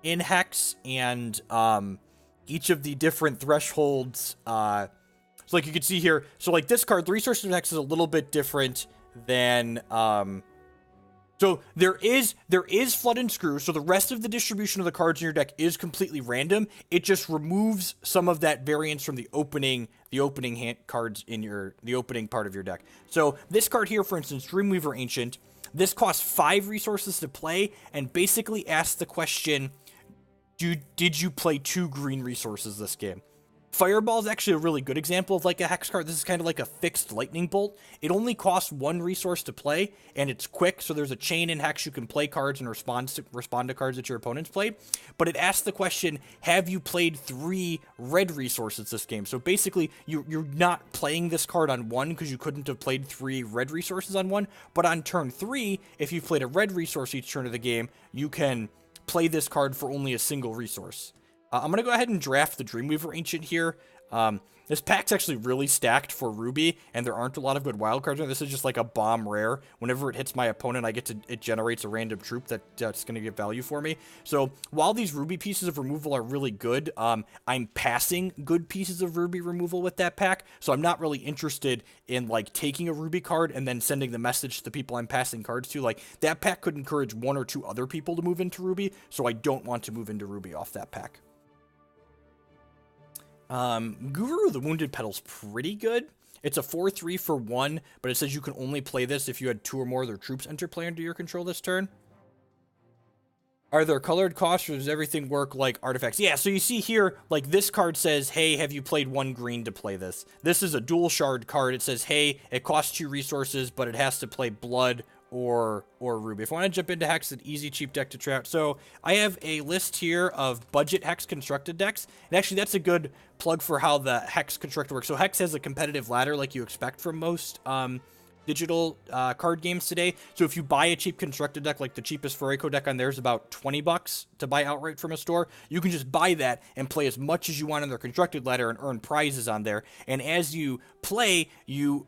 in Hex, and each of the different thresholds. So like you can see here, so like this card, the resources in Hex is a little bit different than so there is Flood and Screw, so the rest of the distribution of the cards in your deck is completely random. It just removes some of that variance from the opening hand cards in the opening part of your deck. So this card here, for instance, Dreamweaver Ancient, this costs 5 resources to play, and basically asks the question, did you play 2 green resources this game? Fireball is actually a really good example of like a Hex card. This is kind of like a fixed lightning bolt. It only costs 1 resource to play, and it's quick, so there's a chain in Hex. You can play cards and respond to cards that your opponents play. But it asks the question, have you played 3 red resources this game? So basically, you're not playing this card on 1 because you couldn't have played 3 red resources on 1. But on turn 3, if you've played a red resource each turn of the game, you can play this card for only a single resource. I'm going to go ahead and draft the Dreamweaver Ancient here. This pack's actually really stacked for Ruby, and there aren't a lot of good wild cards. This is just like a bomb rare. Whenever it hits my opponent, it generates a random troop that's going to get value for me. So while these Ruby pieces of removal are really good, I'm passing good pieces of Ruby removal with that pack. So I'm not really interested in like taking a Ruby card and then sending the message to the people I'm passing cards to. Like that pack could encourage 1 or 2 other people to move into Ruby, so I don't want to move into Ruby off that pack. Guru the Wounded Petal's pretty good. It's a 4/3 for 1, but it says you can only play this if you had 2 or more of their troops enter play under your control this turn. Are there colored costs, or does everything work like artifacts? Yeah, so you see here, like this card says, hey, have you played 1 green to play this? This is a dual shard card. It says, hey, it costs 2 resources, but it has to play blood or Ruby. If I want to jump into Hex, an easy, cheap deck to try out. So I have a list here of budget Hex constructed decks. And actually, that's a good plug for how the Hex constructor works. So Hex has a competitive ladder like you expect from most digital card games today. So if you buy a cheap constructed deck, like the cheapest Furico deck on there is about $20 to buy outright from a store, you can just buy that and play as much as you want on their constructed ladder and earn prizes on there. And as you play, your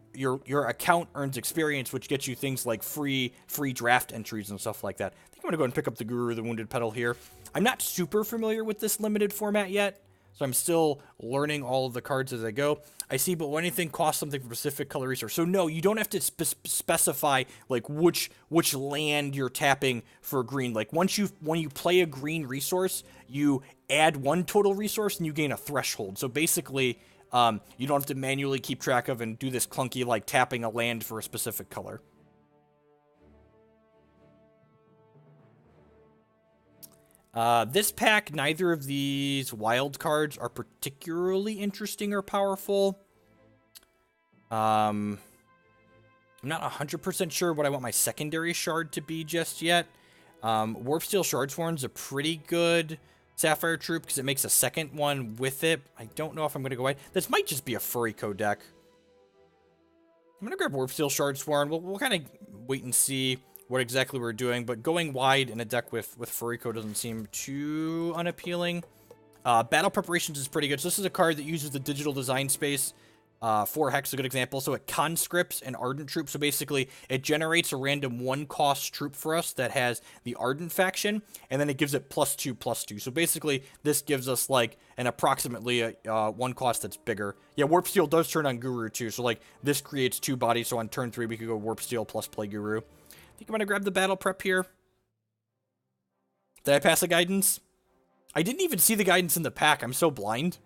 account earns experience, which gets you things like free draft entries and stuff like that. I think I'm gonna go ahead and pick up the Guru the Wounded Petal here. I'm not super familiar with this limited format yet, so I'm still learning all of the cards as I go. I see, but when anything costs something for specific color resource. So no, you don't have to specify like which land you're tapping for green. Like when you play a green resource, you add 1 total resource and you gain a threshold. So basically, you don't have to manually keep track of and do this clunky like tapping a land for a specific color. This pack, neither of these wild cards are particularly interesting or powerful. I'm not 100% sure what I want my secondary shard to be just yet. Warpsteel Shardsworn's a pretty good Sapphire Troop because it makes a second one with it. I don't know if I'm going to go wide. This might just be a Furico deck. I'm going to grab Warpsteel Shardsworn. We'll kind of wait and see what exactly we're doing, but going wide in a deck with Furico doesn't seem too unappealing. Battle Preparations is pretty good. So this is a card that uses the digital design space. 4 Hex is a good example. So it conscripts an Ardent troop. So basically, it generates a random 1-cost troop for us that has the Ardent faction, and then it gives it +2/+2. So basically, this gives us like an approximately 1 cost that's bigger. Yeah, Warp Steel does turn on Guru too. So like this creates 2 bodies. So on turn 3, we could go Warp Steel plus play Guru. I think I'm going to grab the battle prep here. Did I pass the guidance? I didn't even see the guidance in the pack. I'm so blind.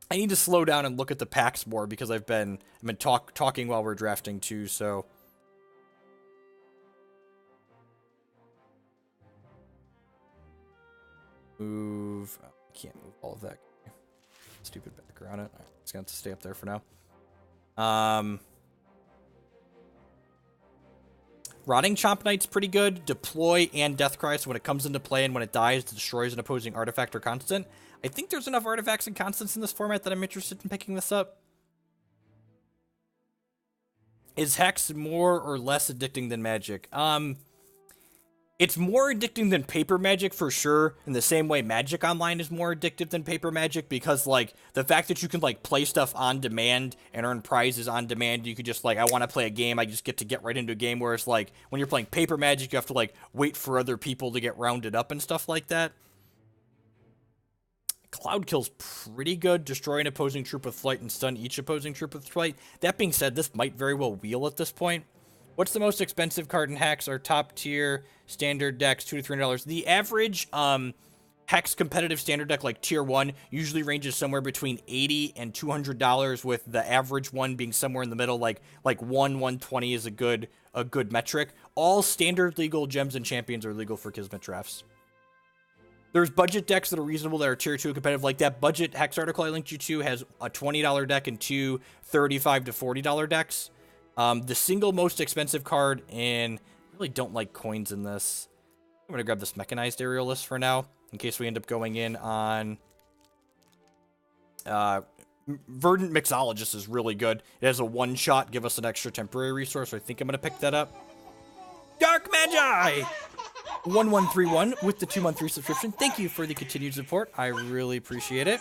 I need to slow down and look at the packs more because I've been talking while we're drafting too, so. Move. Oh, I can't move all of that. Stupid background. All right, it's going to have to stay up there for now. Rotting Chomp Knight's pretty good. Deploy and Deathcry, so when it comes into play and when it dies, it destroys an opposing artifact or constant. I think there's enough artifacts and constants in this format that I'm interested in picking this up. Is Hex more or less addicting than Magic? It's more addicting than Paper Magic for sure, in the same way Magic Online is more addictive than Paper Magic, because, like, the fact that you can, like, play stuff on demand and earn prizes on demand, you could just, like, I want to play a game, I just get right into a game, whereas, like, when you're playing Paper Magic, you have to, like, wait for other people to get rounded up and stuff like that. Cloud Kill's pretty good. Destroy an opposing troop with flight and stun each opposing troop with flight. That being said, this might very well wheel at this point. What's the most expensive card in Hex? Our top tier standard decks, $200 to $300. The average Hex competitive standard deck, like tier 1, usually ranges somewhere between $80 and $200, with the average one being somewhere in the middle, like 120 is a good metric. All standard legal gems and champions are legal for Kismet drafts. There's budget decks that are reasonable that are tier 2 competitive. Like that budget Hex article I linked you to has a $20 deck and two $35 to $40 decks. The single most expensive card, and I really don't like coins in this. I'm going to grab this mechanized aerial list for now, in case we end up going in on... Verdant Mixologist is really good. It has a one-shot, give us an extra temporary resource, so I think I'm going to pick that up. Dark Magi! 1131 with the 2-month resubscription. Thank you for the continued support. I really appreciate it.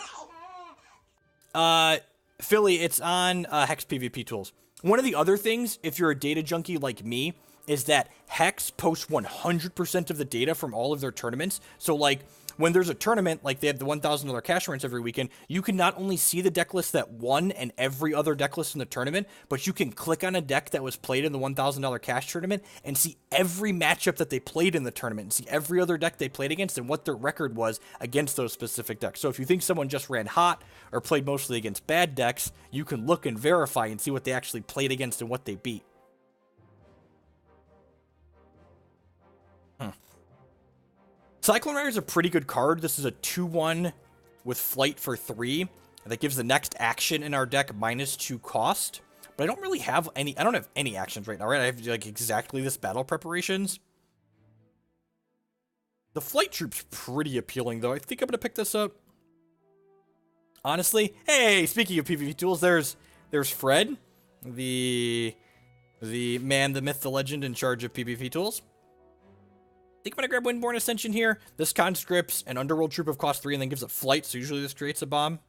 Philly, it's on Hex PvP tools. One of the other things, if you're a data junkie like me, is that Hex posts 100% of the data from all of their tournaments. So, like, when there's a tournament, like they have the $1,000 cash runs every weekend, you can not only see the deck list that won and every other deck list in the tournament, but you can click on a deck that was played in the $1,000 cash tournament and see every matchup that they played in the tournament, and see every other deck they played against and what their record was against those specific decks. So if you think someone just ran hot or played mostly against bad decks, you can look and verify and see what they actually played against and what they beat. Cyclone Rider is a pretty good card. This is a 2-1 with flight for 3. That gives the next action in our deck -2 cost. But I don't really have any... I don't have any actions right now, right? I have, like, exactly this battle preparations. The flight troop's pretty appealing, though. I think I'm going to pick this up. Honestly. Hey, speaking of PvP tools, there's Fred. The man, the myth, the legend in charge of PvP tools. I think I'm going to grab Windborne Ascension here. This conscripts an Underworld troop of cost 3 and then gives it flight, so usually this creates a bomb.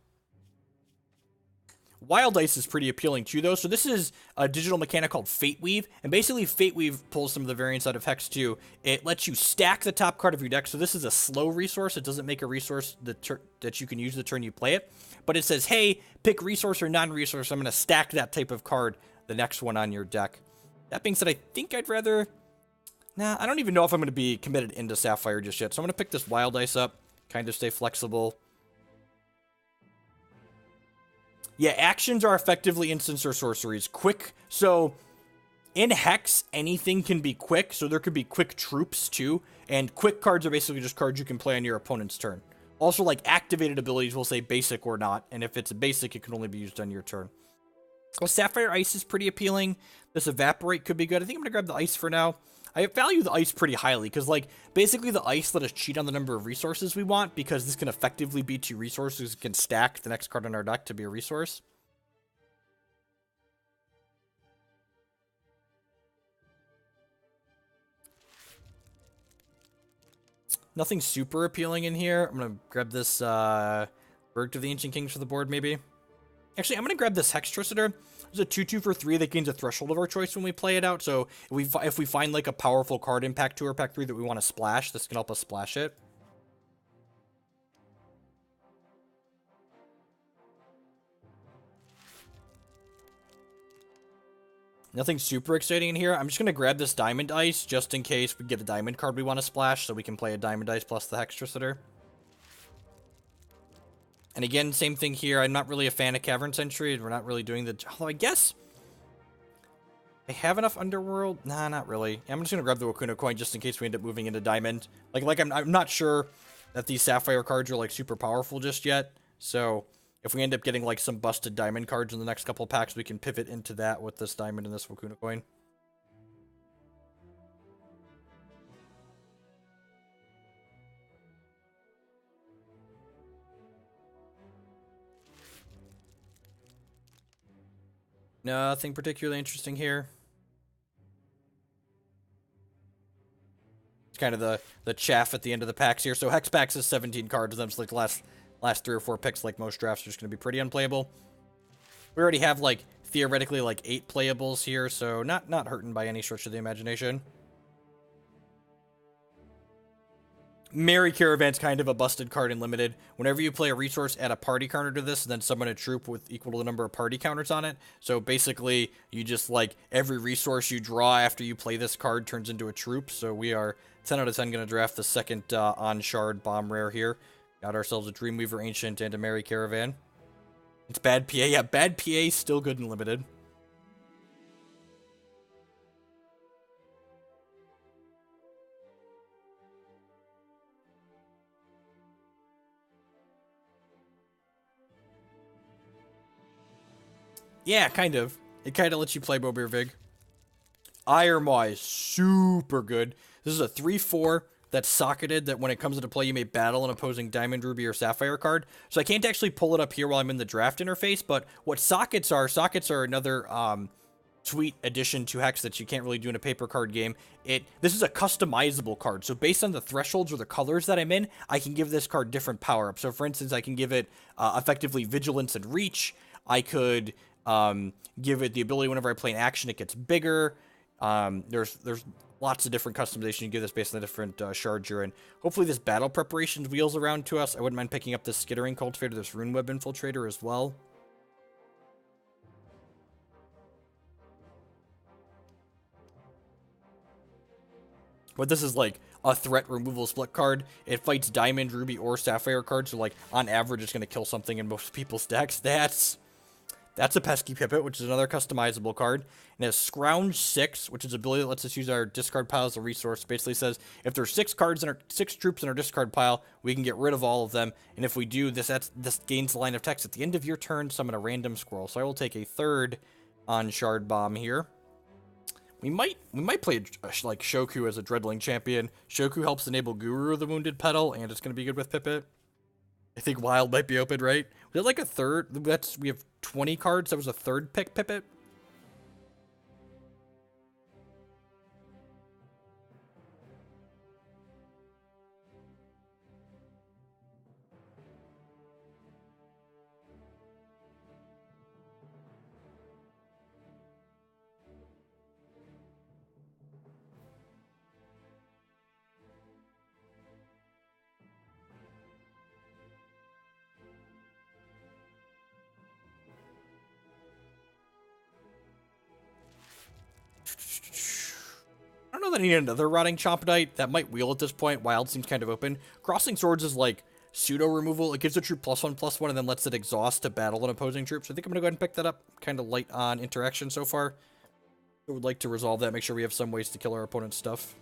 Wild Ice is pretty appealing too, though. So this is a digital mechanic called Fate Weave, and basically Fate Weave pulls some of the variants out of Hex 2. It lets you stack the top card of your deck, so this is a slow resource. It doesn't make a resource that you can use the turn you play it, but it says, hey, pick resource or non-resource. I'm going to stack that type of card, the next one on your deck. That being said, I think I'd rather... Nah, I don't even know if I'm going to be committed into Sapphire just yet, so I'm going to pick this Wild Ice up, kind of stay flexible. Yeah, actions are effectively instants or sorceries. Quick, so in Hex, anything can be quick, so there could be quick troops too, and quick cards are basically just cards you can play on your opponent's turn. Also, like, activated abilities will say basic or not, and if it's a basic, it can only be used on your turn. Well, Sapphire Ice is pretty appealing. This Evaporate could be good. I think I'm going to grab the Ice for now. I value the Ice pretty highly, because, like, basically the Ice let us cheat on the number of resources we want, because this can effectively be 2 resources. It can stack the next card on our deck to be a resource. Nothing super appealing in here. I'm going to grab this Berg of the Ancient Kings for the board, maybe. Actually, I'm going to grab this Hextricitor. There's a 2-2 for 3 that gains a threshold of our choice when we play it out. So if we find like a powerful card in Pack 2 or Pack 3 that we want to splash, this can help us splash it. Nothing super exciting in here. I'm just going to grab this Diamond Ice just in case we get a Diamond card we want to splash, so we can play a Diamond Ice plus the Hextricitor. And again, same thing here. I'm not really a fan of Cavern Sentry. We're not really doing the... Although I guess... I have enough Underworld? Nah, not really. I'm just going to grab the Wakuna coin just in case we end up moving into Diamond. I'm not sure that these Sapphire cards are, like, super powerful just yet. So, if we end up getting, like, some busted Diamond cards in the next couple packs, we can pivot into that with this Diamond and this Wakuna coin. Nothing particularly interesting here. It's kind of the chaff at the end of the packs here. So Hex packs is 17 cards, and then it's like the last 3 or 4 picks, like most drafts, are just going to be pretty unplayable. We already have, like, theoretically, like, 8 playables here, so not hurting by any stretch of the imagination. Merry Caravan's kind of a busted card in Limited. Whenever you play a resource, add a party counter to this, and then summon a troop with equal to the number of party counters on it. So basically, you just, like, every resource you draw after you play this card turns into a troop. So we are 10 out of 10 going to draft the second on Shard Bomb Rare here. Got ourselves a Dreamweaver Ancient and a Merry Caravan. It's bad PA. Yeah, bad PA, still good in Limited. Yeah, kind of. It kind of lets you play Bobir Vig. Iremaw is super good. This is a 3/4 that's socketed, that when it comes into play, you may battle an opposing Diamond, Ruby, or Sapphire card. So I can't actually pull it up here while I'm in the draft interface, but what sockets are another sweet addition to Hex that you can't really do in a paper card game. This is a customizable card, so based on the thresholds or the colors that I'm in, I can give this card different power-ups. So for instance, I can give it effectively Vigilance and Reach. I could give it the ability whenever I play an action, it gets bigger. There's lots of different customization you give this based on the different shards you're in. Hopefully this battle preparations wheels around to us. I wouldn't mind picking up this Skittering Cultivator, this Rune Web Infiltrator as well. But this is like a threat removal split card. It fights Diamond, Ruby, or Sapphire cards, so like on average it's going to kill something in most people's decks. That's a Pesky Pipit, which is another customizable card. And it has Scrounge 6, which is an ability that lets us use our discard pile as a resource. Basically says, if there's 6 troops in our discard pile, we can get rid of all of them. And if we do, this gains the line of text. At the end of your turn, summon a random squirrel. So I will take a third on Shard Bomb here. We might play like Shoku as a Dreadling champion. Shoku helps enable Guru of the Wounded Petal, and it's going to be good with Pipit. I think Wild might be open, right? Was it like a third? We have 20 cards. That was a third pick Pipit. I don't know that I need another Rotting Chompodite. That might wheel at this point. Wild seems kind of open. Crossing Swords is like pseudo removal. It gives a troop +1/+1 and then lets it exhaust to battle an opposing troop. So I think I'm going to go ahead and pick that up. Kind of light on interaction so far. I would like to resolve that. Make sure we have some ways to kill our opponent's stuff.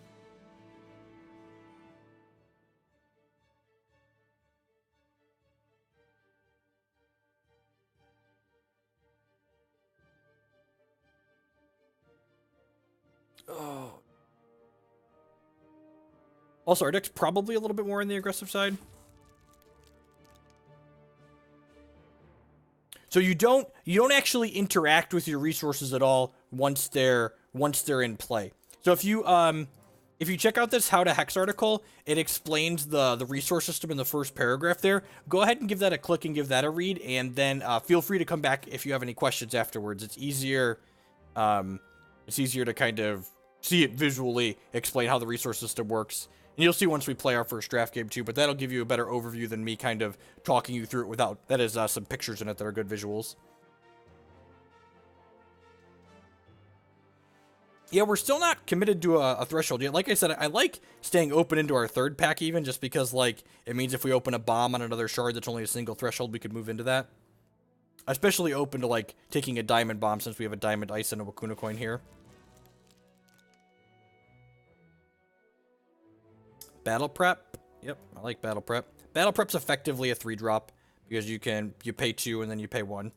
Oh. Also, our deck's probably a little bit more on the aggressive side. So you don't actually interact with your resources at all once they're in play. So if you check out this How to Hex article, it explains the resource system in the first paragraph there. Go ahead and give that a click and give that a read, and then feel free to come back if you have any questions afterwards. It's easier to kind of see it visually, explain how the resource system works. And you'll see once we play our first draft game too, but that'll give you a better overview than me kind of talking you through it without, that is some pictures in it that are good visuals. Yeah, we're still not committed to a threshold yet. Like I said, I like staying open into our third pack even, just because like it means if we open a bomb on another shard that's only a single threshold, we could move into that. Especially open to like taking a diamond bomb since we have a diamond ice and a Wakuna coin here. Battle Prep. Yep, I like Battle Prep. Battle Prep's effectively a 3-drop because you pay 2 and then you pay 1.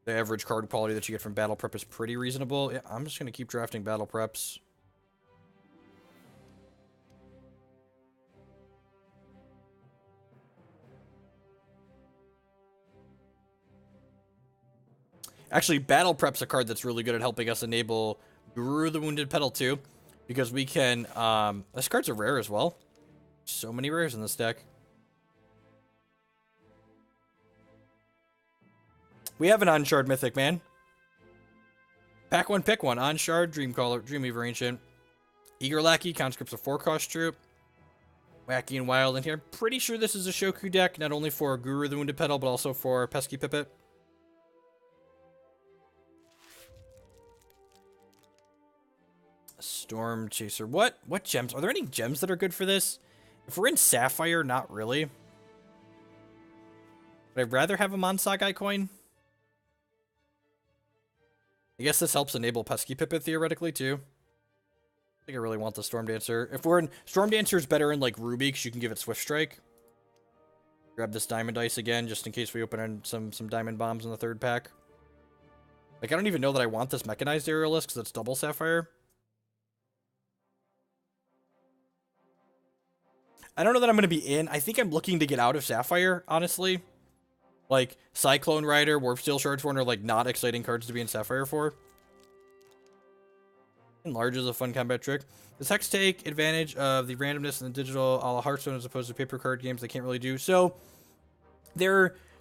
The average card quality that you get from Battle Prep is pretty reasonable. Yeah, I'm just going to keep drafting Battle Preps. Actually, Battle Prep's a card that's really good at helping us enable Guru the Wounded Petal too. Because we can, this card's a rare as well. So many rares in this deck. We have an on-shard Mythic, man. Pack one, pick one. On-shard, Dreamcaller, Dreamweaver Ancient. Eager Lackey, conscript's a 4-cost troop. Wacky and Wild in here. I'm pretty sure this is a Shoku deck, not only for Guru the Wounded Petal, but also for Pesky Pipit. Storm Chaser. What gems? Are there any gems that are good for this? If we're in Sapphire, not really. But I'd rather have a Monsagai coin. I guess this helps enable Pesky Pipit theoretically, too. I think I really want the Storm Dancer. If we're in... Storm Dancer is better in, like, Ruby, because you can give it Swift Strike. Grab this Diamond Dice again, just in case we open in some Diamond Bombs in the 3rd pack. Like, I don't even know that I want this Mechanized Aerialist, because it's double Sapphire. I don't know that I'm going to be in. I think I'm looking to get out of Sapphire, honestly. Like, Cyclone Rider, Warp Steel Shardsworn are, like, not exciting cards to be in Sapphire for. Enlarge is a fun combat trick. Does Hex take advantage of the randomness in the digital a la Hearthstone as opposed to paper card games they can't really do? So,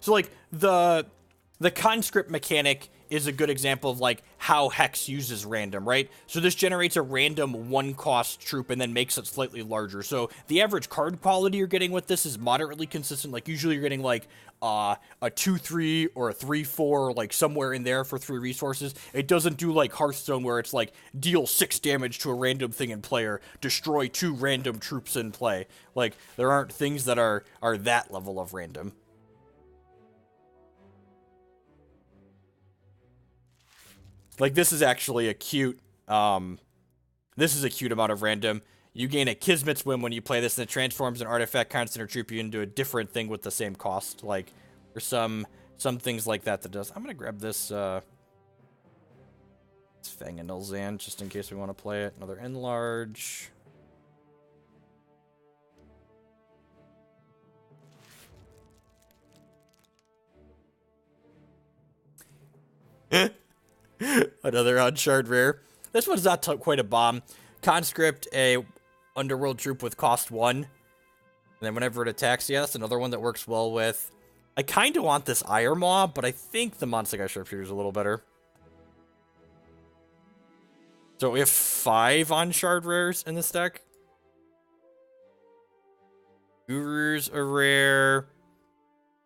like, the conscript mechanic is a good example of, like, how Hex uses random, right? So this generates a random 1-cost troop and then makes it slightly larger. So the average card quality you're getting with this is moderately consistent. Like, usually you're getting, like, a 2-3 or a 3-4, like, somewhere in there for 3 resources. It doesn't do, like, Hearthstone, where it's, like, deal 6 damage to a random thing in play, or destroy 2 random troops in play. Like, there aren't things that are that level of random. Like, this is actually a cute, this is a cute amount of random. You gain a Kismet's Whim when you play this, and it transforms an artifact constant or troop you into a different thing with the same cost. Like, there's some things like that does. I'm gonna grab this, Fang and Nilzan, just in case we want to play it. Another Enlarge. Another Unshard Rare. This one's not quite a bomb. Conscript, a Underworld troop with cost 1. And then whenever it attacks, yeah, that's another one that works well with... I kind of want this Ire Maw, but I think the Monsagai Sharpshooter is a little better. So we have 5 Unshard Rares in this deck. Guru's a rare...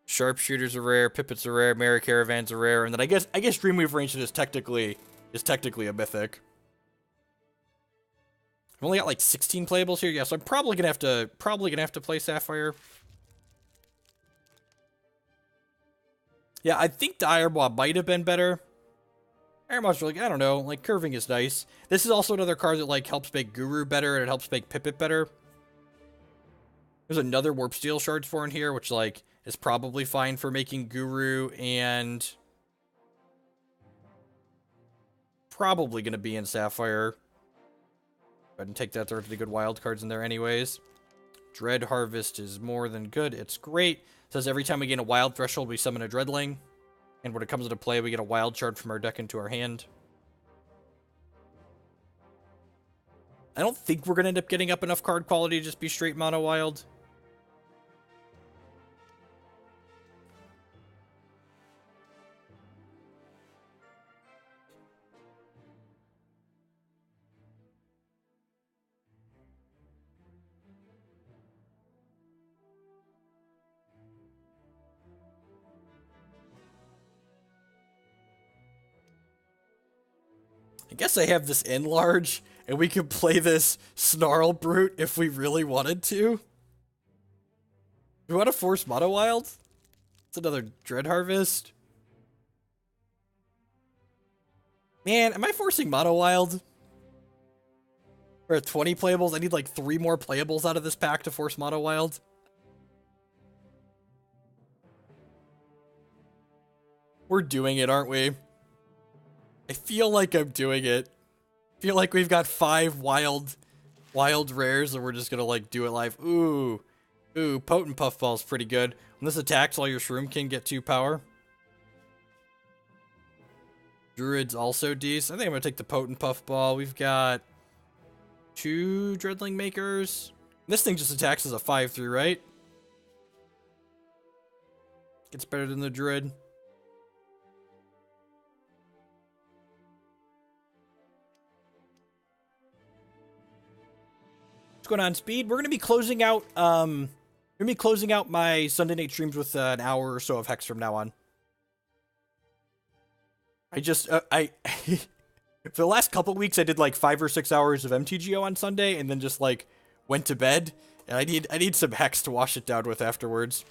Sharpshooter's a rare, Pipit's a rare, Mary Caravan's a rare, and then I guess Dreamweaver Ancient is technically a mythic. I've only got like 16 playables here, yeah, so I'm probably gonna have to play Sapphire. Yeah, I think the Irebois might have been better. Irebois really, I don't know, like, curving is nice. This is also another card that, like, helps make Guru better, and it helps make Pipit better. There's another Warp Steel Shardsworn here, which, like, is probably fine for making Guru, and probably going to be in Sapphire. Go ahead and take that. There are the good wild cards in there anyways. Dread Harvest is more than good. It's great. It says every time we gain a wild threshold, we summon a Dreadling. And when it comes into play, we get a wild shard from our deck into our hand. I don't think we're going to end up getting up enough card quality to just be straight mono wild. I guess I have this Enlarge, and we could play this Snarl Brute if we really wanted to. Do we want to force Mono Wild? It's another Dread Harvest. Man, am I forcing Mono Wild? We're at 20 playables. I need like 3 more playables out of this pack to force Mono Wild. We're doing it, aren't we? I feel like I'm doing it. I feel like we've got 5 wild rares and we're just gonna like do it live. Ooh, Potent Puffball's pretty good. When this attacks, all your Shroom King get 2 power. Druid's also decent. I think I'm gonna take the Potent Puffball. We've got 2 Dreadling Makers. This thing just attacks as a 5/3, right? Gets better than the Druid. going on, Speed? We're gonna be closing out my Sunday night streams with an hour or so of Hex from now on. I just I for the last couple weeks I did like 5 or 6 hours of MTGO on Sunday and then just like went to bed. And I need some Hex to wash it down with afterwards.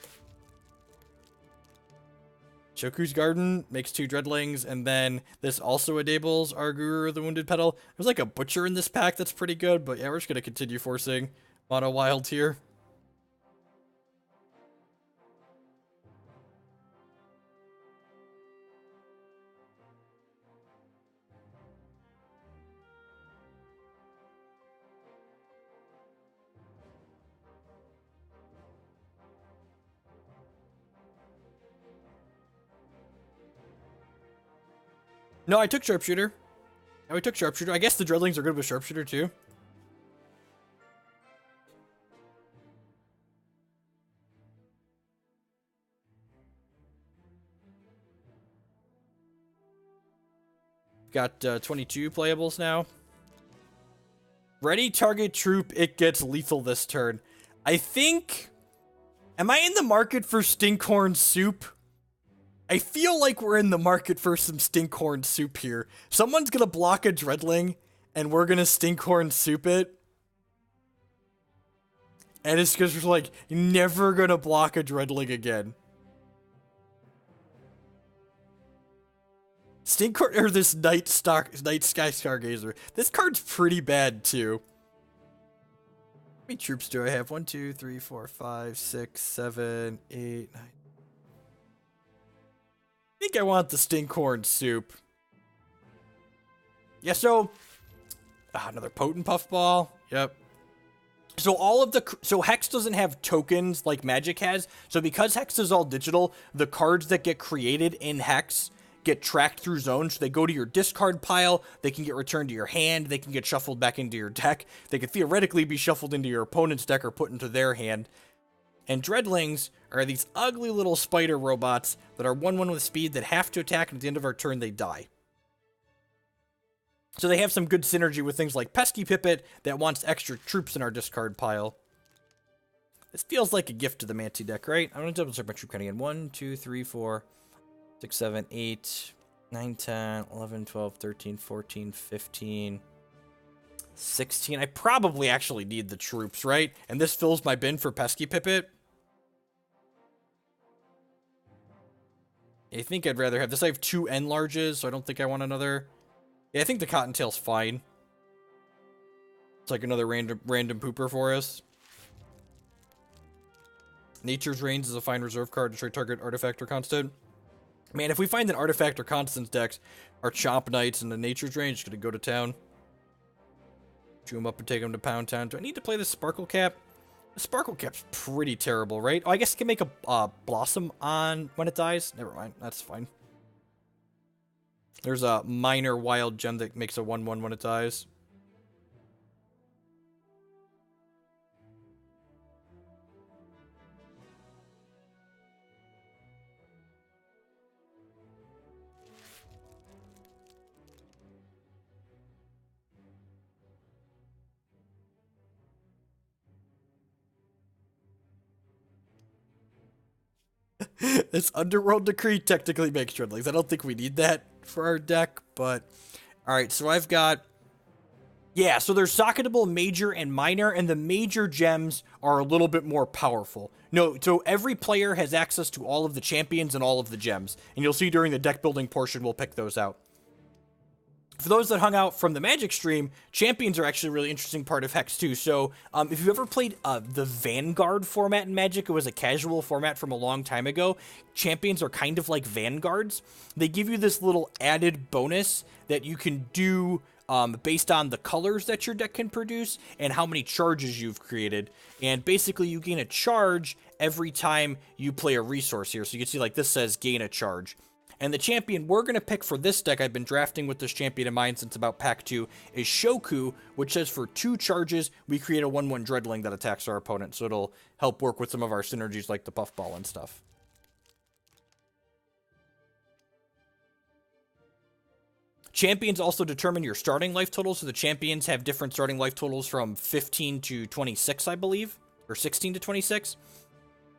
Shoku's Garden makes 2 Dreadlings, and then this also enables our Guru the Wounded Petal. There's like a Butcher in this pack that's pretty good, but yeah, we're just gonna continue forcing Mono Wild here. No, I took Sharpshooter. No, I took Sharpshooter. I guess the Dreadlings are good with Sharpshooter too. Got 22 playables now. Ready target troop, it gets lethal this turn. I think... Am I in the market for Stinkhorn Soup? I feel like we're in the market for some Stinkhorn Soup here. Someone's gonna block a Dreadling, and we're gonna Stinkhorn Soup it. And it's because we're like, never gonna block a Dreadling again. Stinkhorn, or this Night Sky Stargazer. This card's pretty bad, too. How many troops do I have? 1, 2, 3, 4, 5, 6, 7, 8, 9. I think I want the Stinkhorn Soup. Yeah, so... another Potent Puffball. Yep. So all of the... So Hex doesn't have tokens like Magic has. So because Hex is all digital, the cards that get created in Hex get tracked through zones. So they go to your discard pile. They can get returned to your hand. They can get shuffled back into your deck. They could theoretically be shuffled into your opponent's deck or put into their hand. And Dreadlings are these ugly little spider robots that are 1/1 with speed that have to attack, and at the end of our turn they die. So they have some good synergy with things like Pesky Pipit that wants extra troops in our discard pile. This feels like a gift to the Manti deck, right? I'm going to double check my troop count again. 1, 2, 3, 4, 6, 7, 8, 9, 10, 11, 12, 13, 14, 15, 16. I probably actually need the troops, right? And this fills my bin for Pesky Pipit. I think I'd rather have this. I have 2 Enlarges, so I don't think I want another. Yeah, I think the Cottontail's fine. It's like another random pooper for us. Nature's Reigns is a fine reserve card to try target artifact or constant. Man, if we find an artifact or constants decks, our Chomp Knights and the Nature's Reigns gonna go to town. Chew them up and take them to Pound Town. Do I need to play the Sparkle Cap? The Sparkle Cap's pretty terrible, right? Oh, I guess it can make a Blossom on when it dies. Never mind, that's fine. There's a minor wild gem that makes a 1/1 when it dies. This Underworld Decree technically makes Dreadlings. I don't think we need that for our deck, but... Alright, so I've got... Yeah, so there's socketable major and minor, and the major gems are a little bit more powerful. No, so every player has access to all of the champions and all of the gems. And you'll see during the deck building portion, we'll pick those out. For those that hung out from the Magic stream, champions are actually a really interesting part of Hex too. So if you've ever played the Vanguard format in Magic, it was a casual format from a long time ago. Champions are kind of like Vanguards. They give you this little added bonus that you can do based on the colors that your deck can produce and how many charges you've created. And basically you gain a charge every time you play a resource here. So you can see like this says gain a charge. And the champion we're going to pick for this deck, I've been drafting with this champion in mind since about Pack 2, is Shoku, which says for 2 charges, we create a 1/1 Dreadling that attacks our opponent. So it'll help work with some of our synergies like the Puffball and stuff. Champions also determine your starting life total, so the champions have different starting life totals from 15 to 26, I believe, or 16 to 26.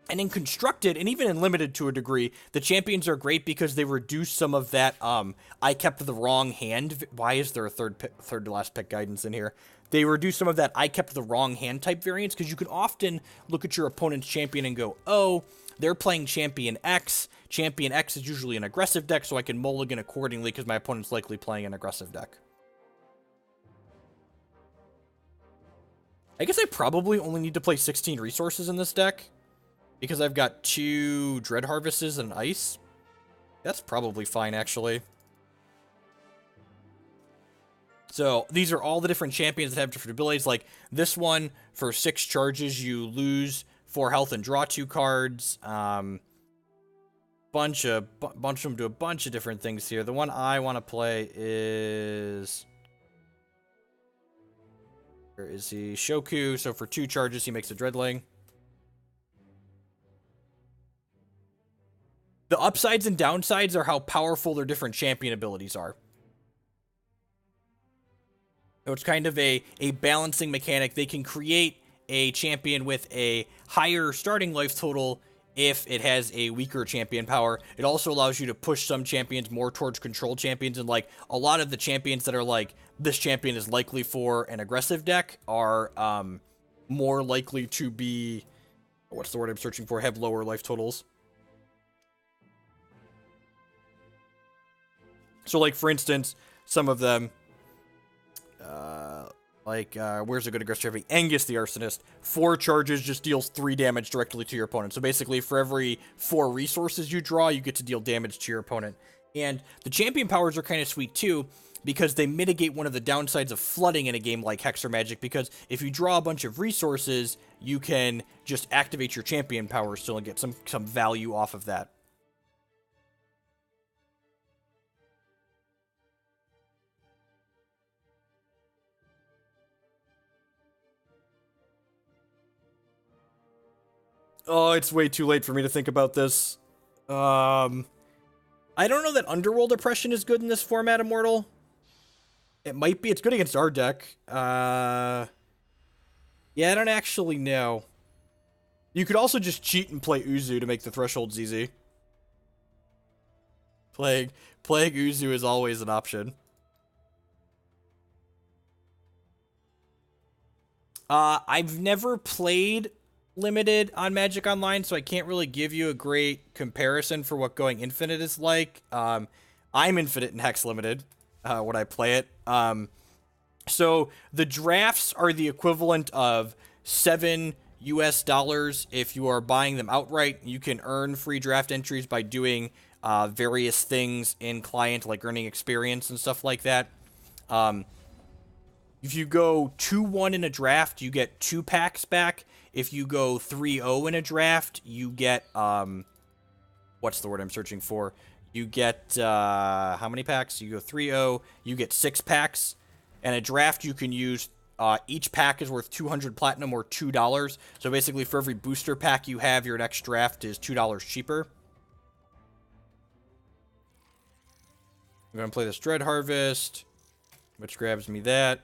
And in Constructed, and even in Limited to a degree, the champions are great because they reduce some of that, I kept the wrong hand. Why is there a third to last pick guidance in here? They reduce some of that I kept the wrong hand type variance, because you can often look at your opponent's champion and go, oh, they're playing Champion X. Champion X is usually an aggressive deck, so I can mulligan accordingly because my opponent's likely playing an aggressive deck. I guess I probably only need to play 16 resources in this deck, because I've got 2 Dread Harvests and Ice. That's probably fine, actually. So, these are all the different champions that have different abilities. Like, this one, for 6 charges, you lose 4 health and draw 2 cards. Bunch of them do a bunch of different things here. The one I want to play is... Where is he? Shoku. So, for 2 charges, he makes a Dreadling. The upsides and downsides are how powerful their different champion abilities are. So it's kind of a balancing mechanic. They can create a champion with a higher starting life total if it has a weaker champion power. It also allows you to push some champions more towards control champions. And like a lot of the champions that are like, this champion is likely for an aggressive deck are more likely to be, what's the word I'm searching for, have lower life totals. So, like, for instance, some of them, where's a good aggressive champion? Angus the Arsonist. 4 charges just deals 3 damage directly to your opponent. So, basically, for every 4 resources you draw, you get to deal damage to your opponent. And the champion powers are kind of sweet, too, because they mitigate one of the downsides of flooding in a game like Hex or Magic, because if you draw a bunch of resources, you can just activate your champion power still and get some value off of that. Oh, it's way too late for me to think about this. I don't know that Underworld Oppression is good in this format, Immortal. It might be. It's good against our deck. Yeah, I don't actually know. You could also just cheat and play Uzu to make the thresholds easy. Playing Uzu is always an option. I've never played Limited on Magic Online, so I can't really give you a great comparison for what going Infinite is like. I'm Infinite in Hex Limited when I play it. So the drafts are the equivalent of $7 US if you are buying them outright. You can earn free draft entries by doing various things in client, like earning experience and stuff like that. If you go 2-1 in a draft, you get 2 packs back. If you go 3-0 in a draft, you get, what's the word I'm searching for? You get, how many packs? You go 3-0, you get 6 packs. And a draft you can use, each pack is worth 200 platinum or $2. So basically for every booster pack you have, your next draft is $2 cheaper. I'm going to play this Dread Harvest, which grabs me that.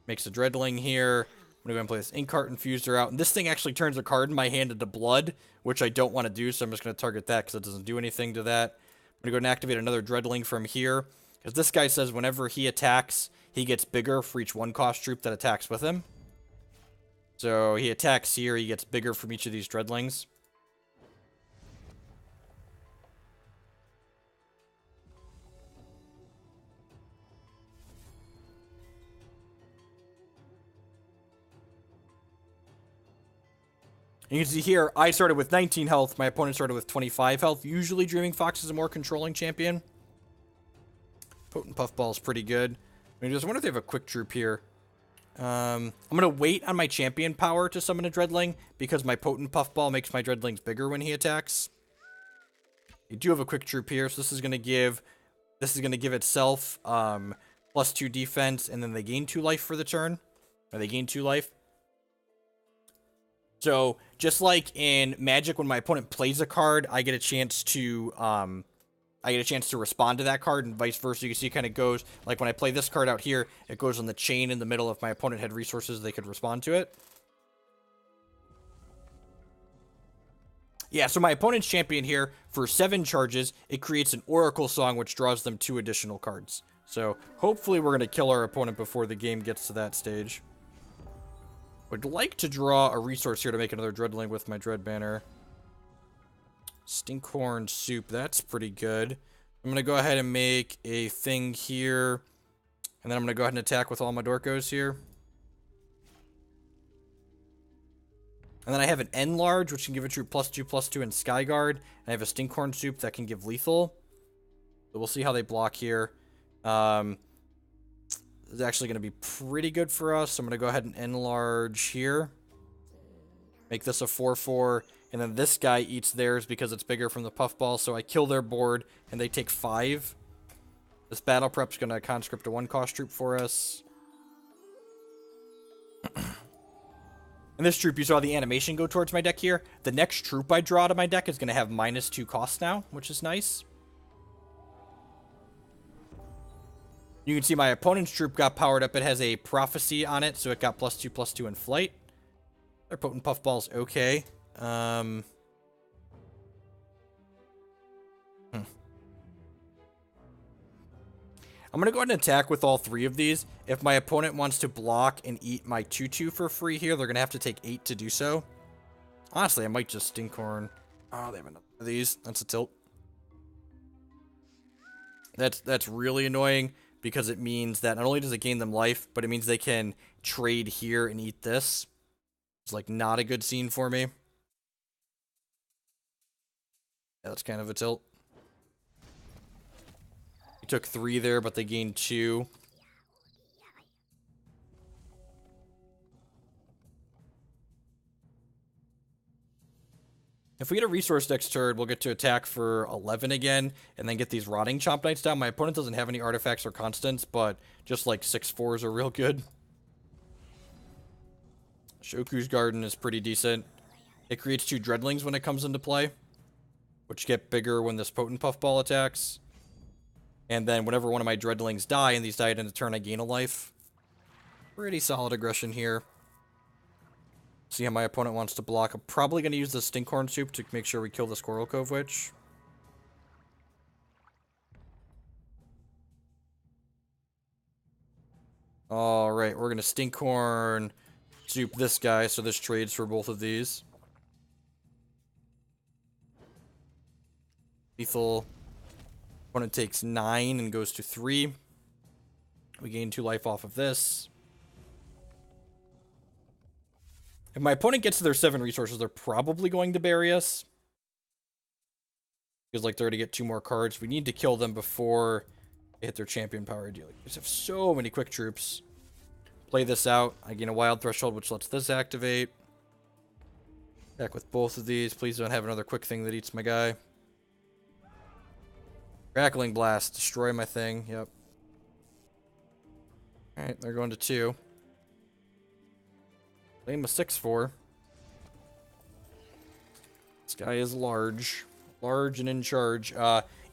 Makes a Dreadling here. I'm going to play this Inkheart Infuser out. And this thing actually turns a card in my hand into blood, which I don't want to do, so I'm just going to target that because it doesn't do anything to that. I'm going to go and activate another Dreadling from here, because this guy says whenever he attacks, he gets bigger for each 1-cost troop that attacks with him. So he attacks here, he gets bigger from each of these Dreadlings. You can see here, I started with 19 health, my opponent started with 25 health. Usually Dreaming Fox is a more controlling champion. Potent Puffball is pretty good. I just wonder if they have a quick troop here. I'm going to wait on my champion power to summon a Dreadling, because my Potent Puffball makes my Dreadlings bigger when he attacks. You do have a quick troop here, so this is going to give itself +2 defense, and then they gain 2 life for the turn. Or they gain 2 life. So, just like in Magic, when my opponent plays a card, I get a chance to I get a chance to respond to that card, and vice versa. You can see it kind of goes, like when I play this card out here, it goes on the chain in the middle. If my opponent had resources, they could respond to it. Yeah, so my opponent's champion here, for 7 charges, it creates an Oracle Song, which draws them 2 additional cards. So hopefully we're going to kill our opponent before the game gets to that stage. Would like to draw a resource here to make another Dreadling with my Dread Banner. Stinkhorn Soup, that's pretty good. I'm going to go ahead and make a thing here. And then I'm going to go ahead and attack with all my Dorkos here. And then I have an Enlarge, which can give a troop +2/+2 in Skyguard. And I have a Stinkhorn Soup that can give lethal. So we'll see how they block here. It's actually going to be pretty good for us. So I'm going to go ahead and Enlarge here. Make this a 4/4. And then this guy eats theirs because it's bigger from the Puffball. So I kill their board, and they take 5. This Battle Prep's going to conscript a 1-cost troop for us. And this troop, you saw the animation go towards my deck here. The next troop I draw to my deck is going to have -2 cost now, which is nice. You can see my opponent's troop got powered up. It has a Prophecy on it, so it got +2/+2 in flight. Their Potent Puffball's okay. I'm going to go ahead and attack with all 3 of these. If my opponent wants to block and eat my 2/2 for free here, they're going to have to take 8 to do so. Honestly, I might just Stinkhorn. Oh, they have another of these. That's a tilt. That's really annoying because it means that not only does it gain them life, but it means they can trade here and eat this. It's like not a good scene for me. Yeah, that's kind of a tilt. Took 3 there, but they gained 2. If we get a resource next turn, we'll get to attack for 11 again, and then get these Rotting Chomp Knights down. My opponent doesn't have any artifacts or constants, but just like 6/4s are real good. Shoku's Garden is pretty decent. It creates 2 Dreadlings when it comes into play, which get bigger when this Potent Puffball attacks. And then whenever one of my Dreadlings die, and these die in a turn, I gain a life. Pretty solid aggression here. See how my opponent wants to block. I'm probably going to use the Stinkhorn Soup to make sure we kill the Squirrel Cove Witch. Alright, we're going to Stinkhorn Soup this guy, so this trades for both of these. Lethal. Opponent takes 9 and goes to 3. We gain 2 life off of this. If my opponent gets to their 7 resources, they're probably going to bury us. Feels like they're going to get 2 more cards. We need to kill them before they hit their champion power deal. We just have so many quick troops. Play this out. I gain a Wild Threshold, which lets this activate. Back with both of these. Please don't have another quick thing that eats my guy. Crackling Blast. Destroy my thing. Yep. Alright, they're going to 2. Claim a 6/4. This guy is large. Large and in charge.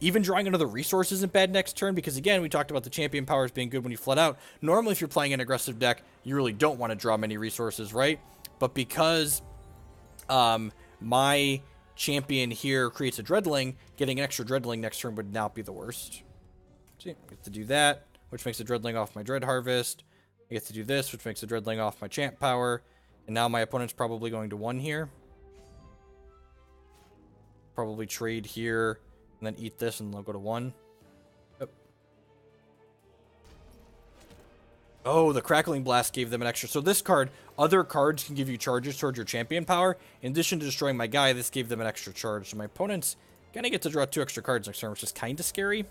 Even drawing another resource isn't bad next turn because, again, we talked about the champion powers being good when you flood out. Normally, if you're playing an aggressive deck, you really don't want to draw many resources, right? But because my champion here creates a Dreadling, getting an extra Dreadling next turn would not be the worst. See, I get to do that, which makes a Dreadling off my Dread Harvest. I get to do this, which makes a Dreadling off my Champ Power. And now my opponent's probably going to 1 here. Probably trade here, and then eat this, and they'll go to 1. Yep. Oh, the Crackling Blast gave them an extra. So this card, other cards can give you charges towards your champion power. In addition to destroying my guy, this gave them an extra charge. So my opponent's gonna get to draw 2 extra cards next turn, which is kind of scary.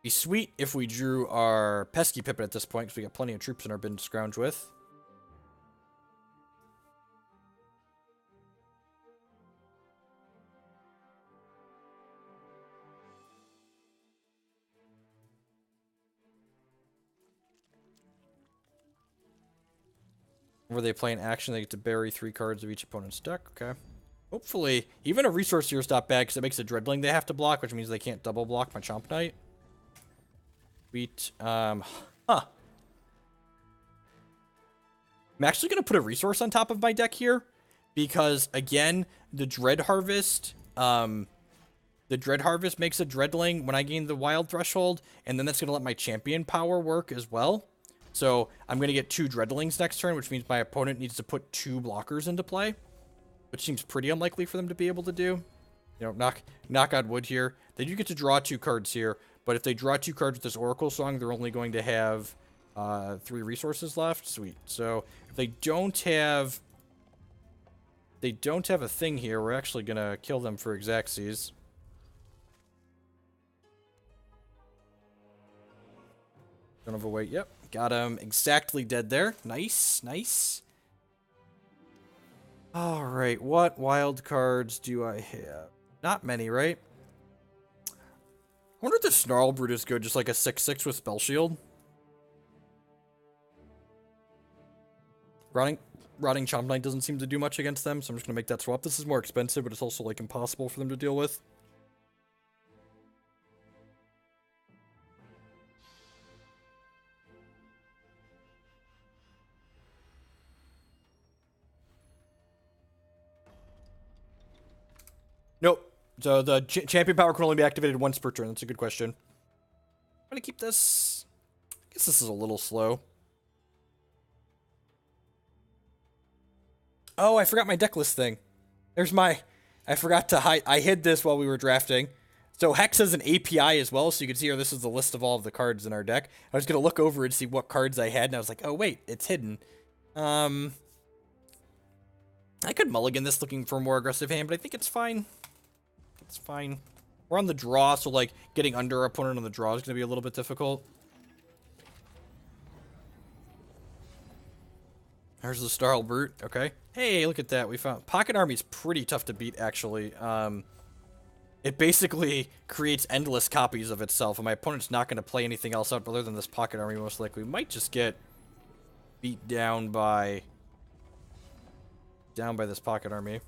Be sweet if we drew our Pesky Pippin at this point, because we got plenty of troops in our bin to scrounge with. Where they play an action, they get to bury 3 cards of each opponent's deck. Okay. Hopefully, even a resource here is not bad because it makes a Dreadling they have to block, which means they can't double block my Chomp Knight. Sweet. Huh. I'm actually going to put a resource on top of my deck here because, again, the Dread Harvest makes a Dreadling when I gain the Wild Threshold, and then that's going to let my Champion power work as well. So I'm going to get 2 Dreadlings next turn, which means my opponent needs to put 2 blockers into play, which seems pretty unlikely for them to be able to do. You know, knock on wood here. They do get to draw 2 cards here, but if they draw 2 cards with this Oracle Song, they're only going to have 3 resources left. Sweet. So if they don't have a thing here, we're actually going to kill them for Xaxes. Don't have a wait. Yep. Got him exactly dead there. Nice. Nice. All right. What wild cards do I have? Not many, right? I wonder if the Snarl Brute is good, just like a 6/6 with Spell Shield. Rotting Chomp Knight doesn't seem to do much against them, so I'm just going to make that swap. This is more expensive, but it's also, like, impossible for them to deal with. Nope. So the champion power can only be activated once per turn. That's a good question. I'm going to keep this. I guess this is a little slow. Oh, I forgot my deck list thing. There's my... I forgot to hide... I hid this while we were drafting. So Hex has an API as well, so you can see here this is the list of all of the cards in our deck. I was going to look over and see what cards I had, and I was like, oh wait, it's hidden. I could mulligan this looking for a more aggressive hand, but I think it's fine. It's fine. We're on the draw, so like getting under our opponent on the draw is going to be a little bit difficult. There's the Snarl Brute. Okay. Hey, look at that. We found... Pocket Army's pretty tough to beat, actually. It basically creates endless copies of itself, and my opponent's not going to play anything else out other than this Pocket Army, most likely. We might just get beat down by this Pocket Army.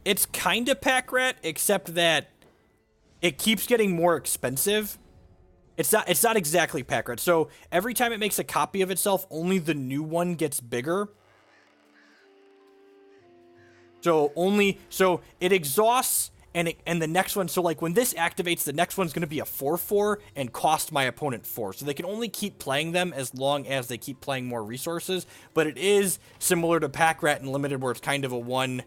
It's kind of Pack Rat, except that it keeps getting more expensive. It's not exactly Pack Rat. So every time it makes a copy of itself, only the new one gets bigger. So it exhausts and the next one, so like when this activates, the next one's going to be a 4/4 and cost my opponent 4. So they can only keep playing them as long as they keep playing more resources, but it is similar to Pack Rat and Limited, where it's kind of a one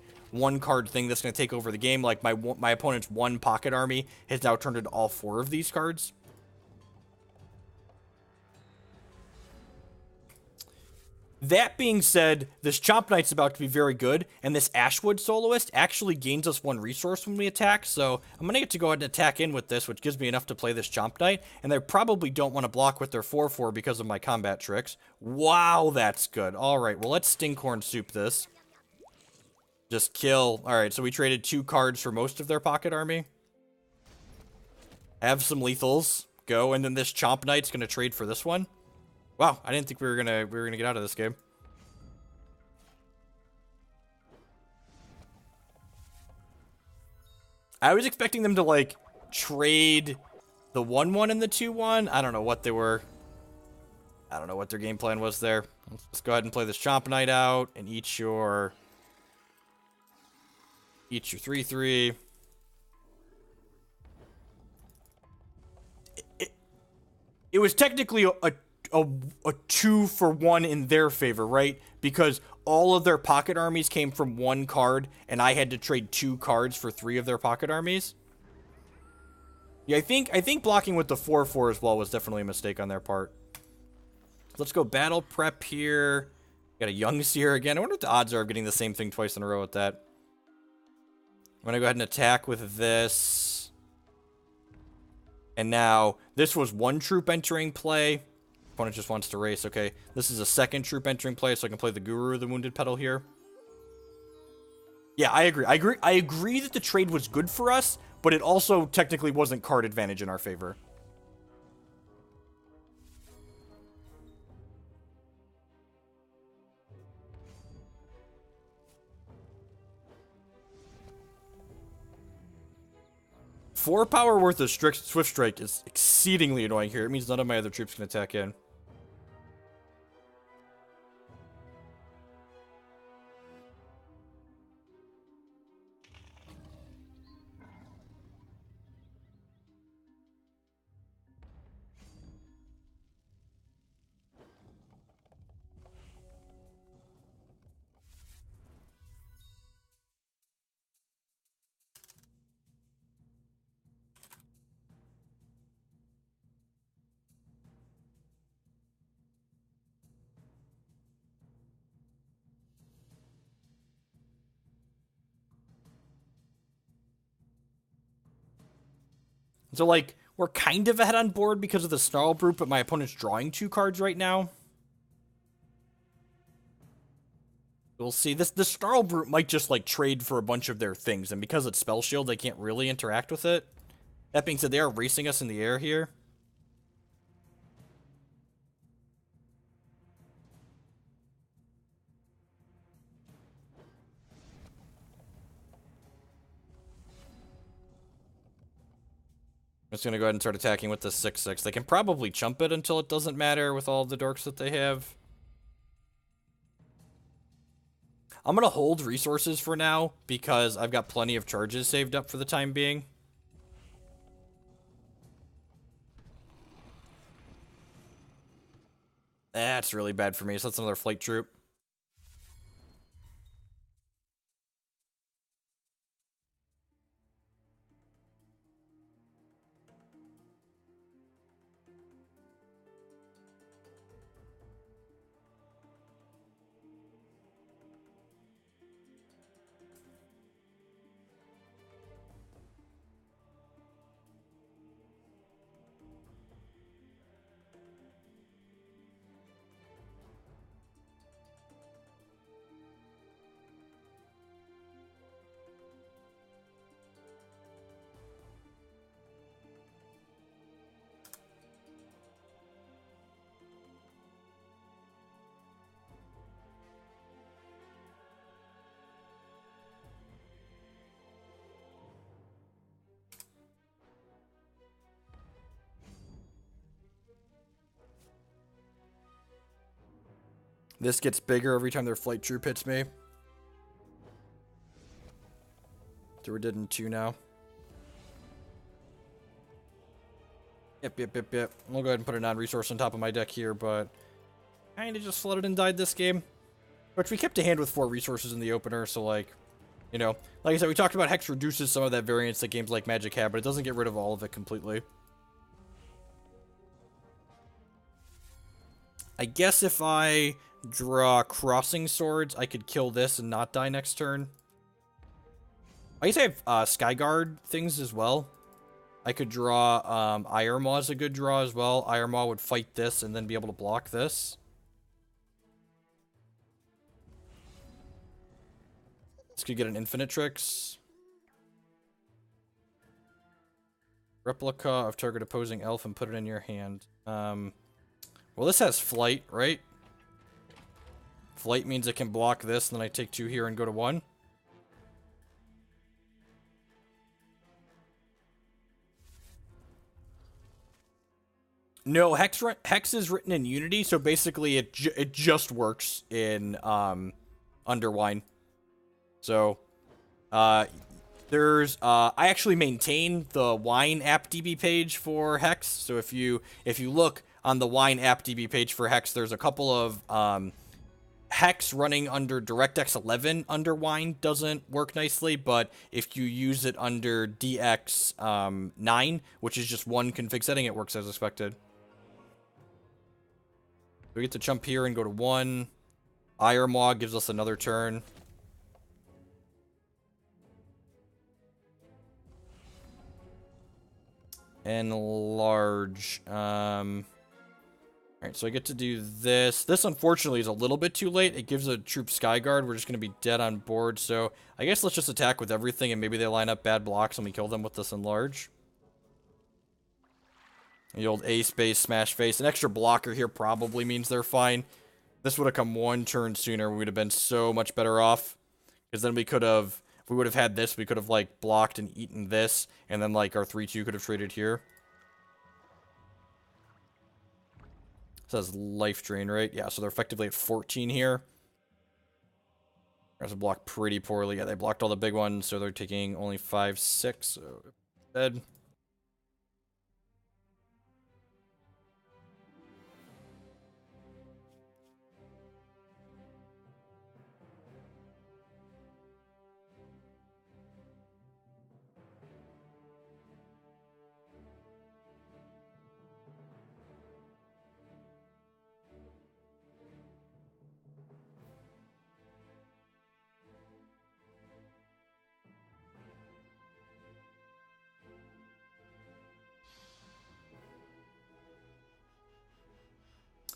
card thing that's going to take over the game. Like my opponent's 1 Pocket Army has now turned into all 4 of these cards. That being said, this Chomp Knight's about to be very good, and this Ashwood Soloist actually gains us 1 resource when we attack, so I'm going to get to go ahead and attack in with this, which gives me enough to play this Chomp Knight, and they probably don't want to block with their 4/4 because of my combat tricks. Wow, that's good. Alright, well, let's Stinkhorn Soup this. Just kill. Alright, so we traded 2 cards for most of their Pocket Army. Have some lethals. Go, and then this Chomp Knight's going to trade for this one. Wow, I didn't think we were gonna get out of this game. I was expecting them to like trade the 1/1 and the 2/1. I don't know what they were. I don't know what their game plan was there. Let's go ahead and play this Chomp Knight out and eat your 3/3. It was technically a 2-for-1 in their favor, right? Because all of their Pocket Armies came from 1 card, and I had to trade 2 cards for 3 of their Pocket Armies. Yeah, I think blocking with the 4/4 as well was definitely a mistake on their part. Let's go Battle Prep here. Got a Young Seer again. I wonder what the odds are of getting the same thing twice in a row with that. I'm going to go ahead and attack with this. And now, this was 1 troop entering play. Opponent just wants to race. Okay, this is a second troop entering play, so I can play the Guru, the Wounded Petal here. Yeah, I agree. I agree that the trade was good for us, but it also technically wasn't card advantage in our favor. Four power worth of Swift Strike is exceedingly annoying here. It means none of my other troops can attack in. So, like, we're kind of ahead on board because of the Snarl Brute, but my opponent's drawing 2 cards right now. We'll see. The Snarl Brute might just, like, trade for a bunch of their things, and because it's Spell Shield, they can't really interact with it. That being said, they are racing us in the air here. I'm just going to go ahead and start attacking with the 6/6. They can probably chump it until it doesn't matter with all the dorks that they have. I'm going to hold resources for now because I've got plenty of charges saved up for the time being. That's really bad for me, so that's another flight troop. This gets bigger every time their flight troop hits me. So we're dead in 2 now. Yep. I'll go ahead and put a non-resource on top of my deck here, but kind of just flooded and died this game. Which we kept a hand with 4 resources in the opener, so like, you know, like I said, we talked about Hex reduces some of that variance that games like Magic have, but it doesn't get rid of all of it completely. I guess if I draw Crossing Swords, I could kill this and not die next turn. I guess I have Skyguard things as well. I could draw Iremaw is a good draw as well. Iremaw would fight this and then be able to block this. This could get an Infinitrix. Replica of target opposing elf and put it in your hand. Well, this has Flight, right? Flight means it can block this, and then I take 2 here and go to 1. No, Hex is written in Unity, so basically it just works in Underwine. So, there's I actually maintain the Wine app DB page for Hex. So if you look on the Wine app DB page for Hex, there's a couple of Hex running under DirectX 11 under Wine doesn't work nicely, but if you use it under DX 9, which is just one config setting, it works as expected. We get to jump here and go to 1. Iremaw gives us another turn. And large. Alright, so I get to do this. This, unfortunately, is a little bit too late. It gives a troop Skyguard. We're just going to be dead on board. So I guess let's just attack with everything, and maybe they line up bad blocks and we kill them with this enlarge. The old A space, smash face. An extra blocker here probably means they're fine. This would have come one turn sooner. We would have been so much better off. Because then we could have, if we would have had this, we could have, like, blocked and eaten this. And then, like, our 3-2 could have traded here. Says life drain, right? Yeah, so they're effectively at 14 here. There's a block pretty poorly. Yeah, they blocked all the big ones, so they're taking only 5, 6. So dead.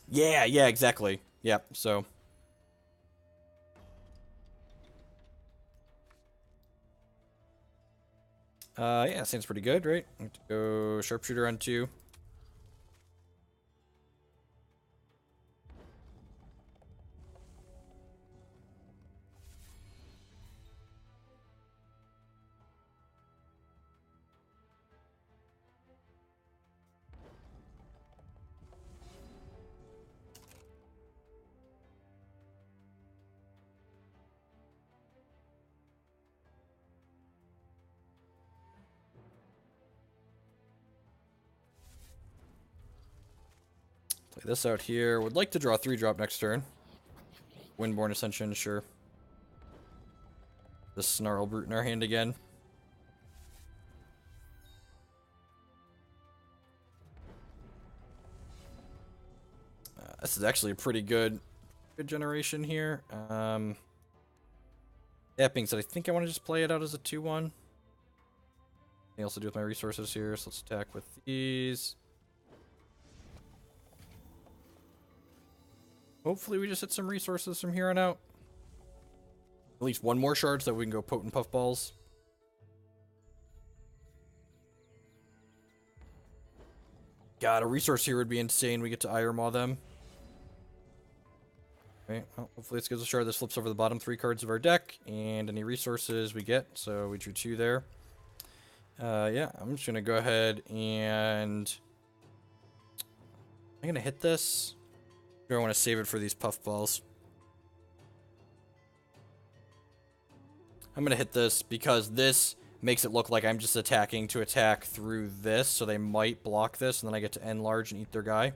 Yeah, exactly. Yep, so. Yeah, seems pretty good, right? I'm to go sharpshooter on 2. Play this out here. Would like to draw 3-drop next turn. Windborne Ascension, sure. The Snarl Brute in our hand again. This is actually a pretty good generation here. That being said, I think I want to just play it out as a 2-1. Anything else to do with my resources here, so let's attack with these. Hopefully we just hit some resources from here on out. At least one more shard so that we can go potent puffballs. God, a resource here would be insane. We get to Iron Maw them. Okay, well, hopefully this gives a shard. This flips over the bottom 3 cards of our deck, and any resources we get. So we drew 2 there. Yeah, I'm just gonna go ahead and I'm gonna hit this. Or I want to save it for these puffballs. I'm gonna hit this because this makes it look like I'm just attacking to attack through this, so they might block this, and then I get to enlarge and eat their guy.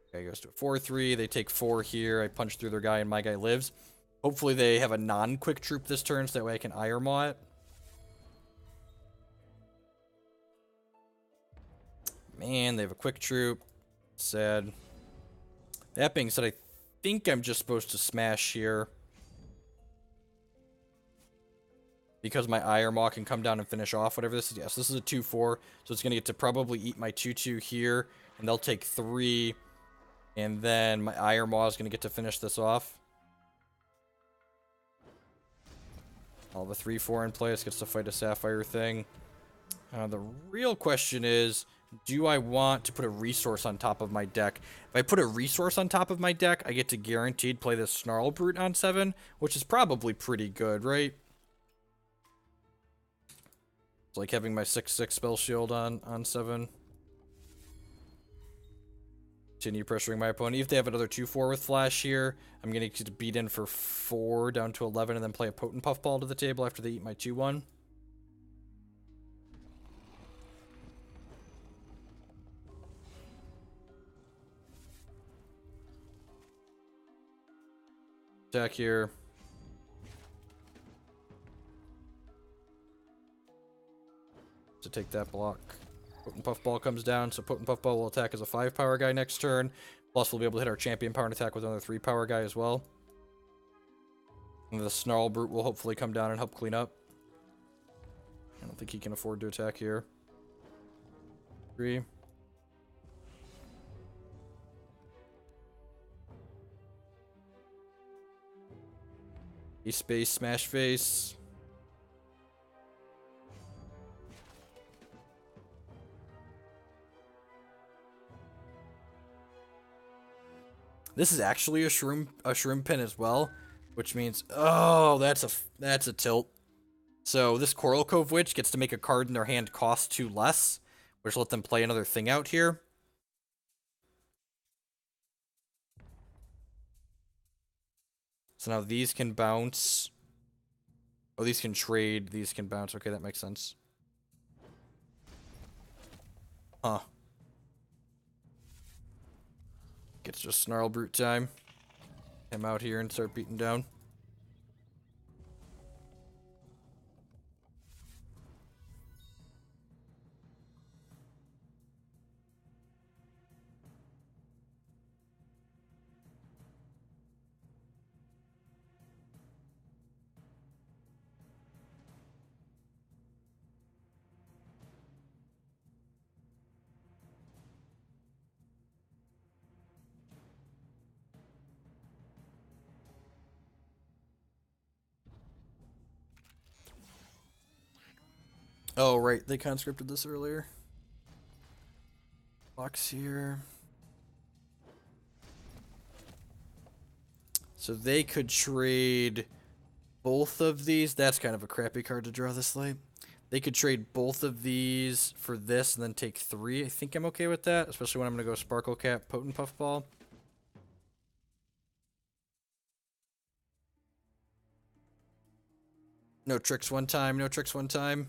Okay, goes to a 4-3. They take 4 here. I punch through their guy, and my guy lives. Hopefully they have a non-quick troop this turn, so that way I can Iron Maw it. Man, they have a quick troop. Sad. That being said, I think I'm just supposed to smash here. Because my Iron Maw can come down and finish off whatever this is. Yes, this is a 2-4. So it's going to get to probably eat my 2-2 here. And they'll take 3. And then my Iron Maw is going to get to finish this off. I'll have a 3-4 in place. Gets to fight a Sapphire thing. The real question is, do I want to put a resource on top of my deck? If I put a resource on top of my deck, I get to guaranteed play this Snarl Brute on 7, which is probably pretty good, right? It's like having my 6/6 spell shield on 7. Continue pressuring my opponent. If they have another 2-4 with flash here, I'm going to get to beat in for 4 down to 11 and then play a potent puffball to the table after they eat my 2-1. Attack here. To take that block. Potent Puffball comes down, so Potent Puffball will attack as a 5-power guy next turn. Plus, we'll be able to hit our Champion Power and attack with another 3-power guy as well. And the Snarl Brute will hopefully come down and help clean up. And don't think he can afford to attack here. 3. Space, smash face. This is actually a shroom pin as well, which means, oh, that's a tilt. So this Coral Cove Witch gets to make a card in their hand cost 2 less, which will let them play another thing out here. So now these can bounce. Oh, these can trade. These can bounce. Okay, that makes sense. Huh. Gets just Snarl Brute time. Him out here and start beating down. Oh, right. They conscripted this earlier. Box here. So they could trade both of these. That's kind of a crappy card to draw this late. They could trade both of these for this and then take 3. I think I'm okay with that, especially when I'm going to go Sparkle Cap, Potent Puffball. No tricks one time, no tricks one time.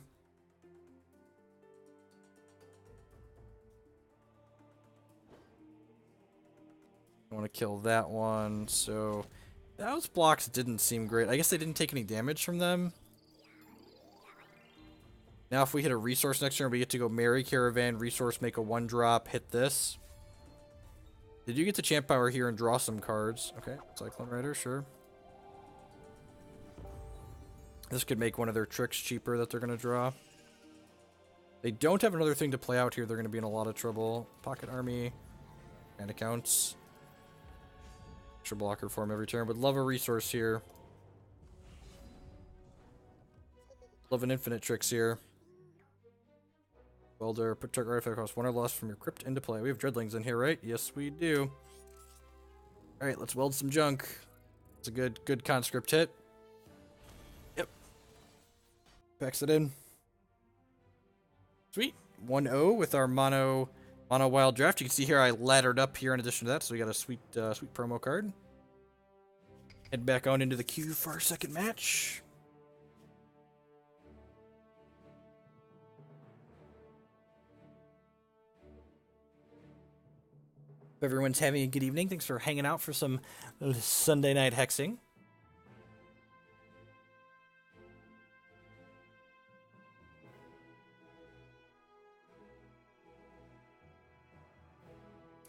I want to kill that one, so those blocks didn't seem great. I guess they didn't take any damage from them. Now if we hit a resource next turn, we get to go Merry Caravan, resource, make a 1-drop, hit this. Did you get the champ power here and draw some cards? Okay, Cyclone Rider, sure. This could make one of their tricks cheaper that they're going to draw. They don't have another thing to play out here. They're going to be in a lot of trouble. Pocket Army and accounts. Extra blocker for him every turn. Would love a resource here. Love an infinite tricks here. Welder, put target artifact cost 1 or less from your crypt into play. We have dreadlings in here, right? Yes, we do. Alright, let's weld some junk. It's a good conscript hit. Yep. Packs it in. Sweet. 1-0 with our mono wild draft. You can see here I laddered up here in addition to that, so we got a sweet promo card. Head back on into the queue for our second match. Hope everyone's having a good evening. Thanks for hanging out for some Sunday night hexing.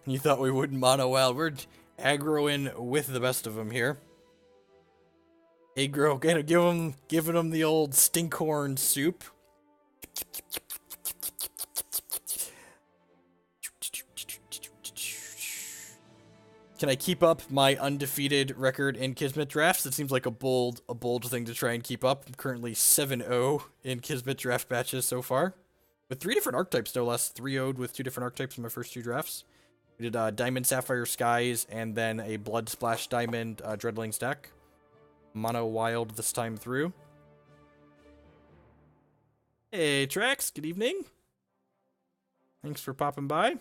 You thought we wouldn't mono wild. We're aggroing with the best of them here. Aggro, gonna giving them the old stinkhorn soup. Can I keep up my undefeated record in Kismet drafts? It seems like a bold thing to try and keep up. I'm currently 7-0 in Kismet draft batches so far. With 3 different archetypes, no less. 3-0'd with 2 different archetypes in my first 2 drafts. We did Diamond Sapphire Skies and then a Blood Splash Diamond Dreadlings deck. Mono Wild this time through. Hey, Trax, good evening. Thanks for popping by.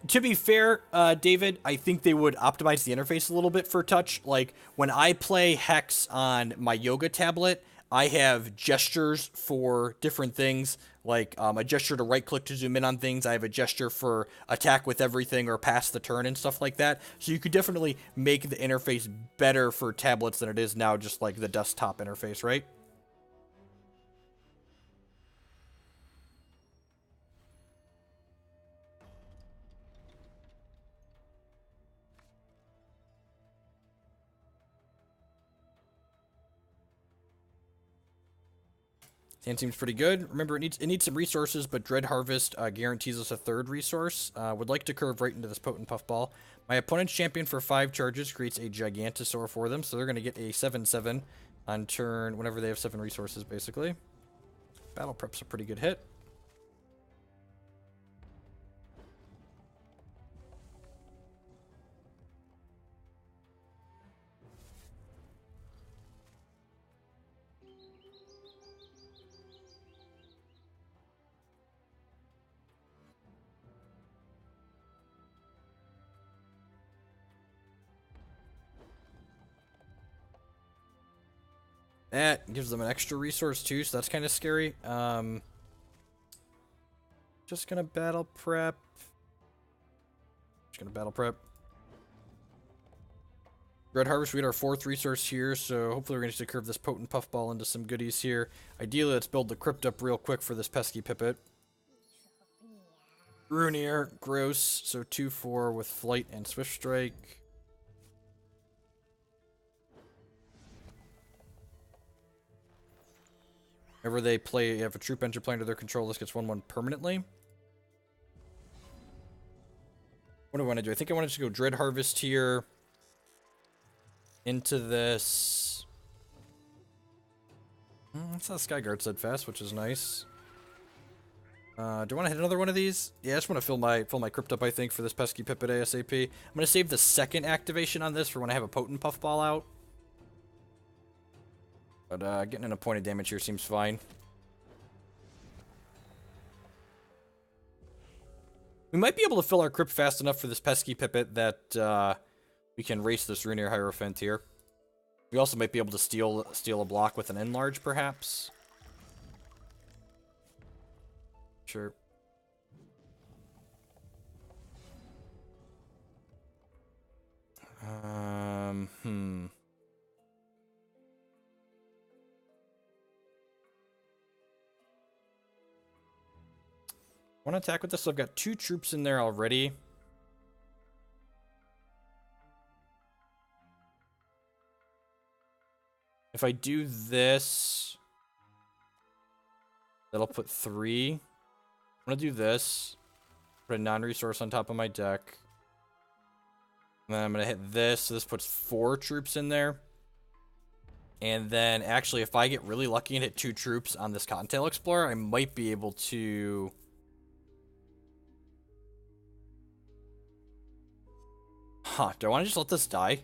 To be fair, David, I think they would optimize the interface a little bit for touch. Like, when I play Hex on my Yoga tablet, I have gestures for different things, like a gesture to right click to zoom in on things. I have a gesture for attack with everything or pass the turn and stuff like that. So you could definitely make the interface better for tablets than it is now, just like the desktop interface, right? Sand seems pretty good. Remember, it needs some resources, but Dread Harvest guarantees us a third resource. Would like to curve right into this potent puffball. My opponent's champion for 5 charges creates a Gigantosaur for them, so they're going to get a 7/7 on turn whenever they have 7 resources, basically. Battle Prep's a pretty good hit. That gives them an extra resource too, so that's kind of scary. Just gonna battle prep. Red Harvest, we get our 4th resource here, so hopefully we're going to curve this potent puffball into some goodies here. Ideally, let's build the crypt up real quick for this pesky pipit. Runier, gross, so 2/4 with flight and swift strike. Whenever they play, have a troop enter play under their control, this gets 1/1 permanently. What do I want to do? I think I want to go Dread Harvest here. Into this. That's how Skyguard said fast, which is nice. Do I want to hit another one of these? Yeah, I just want to fill my crypt up, I think, for this pesky pipit ASAP. I'm going to save the second activation on this for when I have a potent puffball out. But getting an appointed damage here seems fine. We might be able to fill our crypt fast enough for this pesky pipit that we can race this Runier Hierophant here. We also might be able to steal a block with an enlarge, perhaps. Sure. Want to attack with this? So I've got 2 troops in there already. If I do this, that'll put 3. I'm going to do this. Put a non-resource on top of my deck. And then I'm going to hit this. So this puts 4 troops in there. And then, actually, if I get really lucky and hit 2 troops on this Cottontail Explorer, I might be able to... Huh, do I want to just let this die?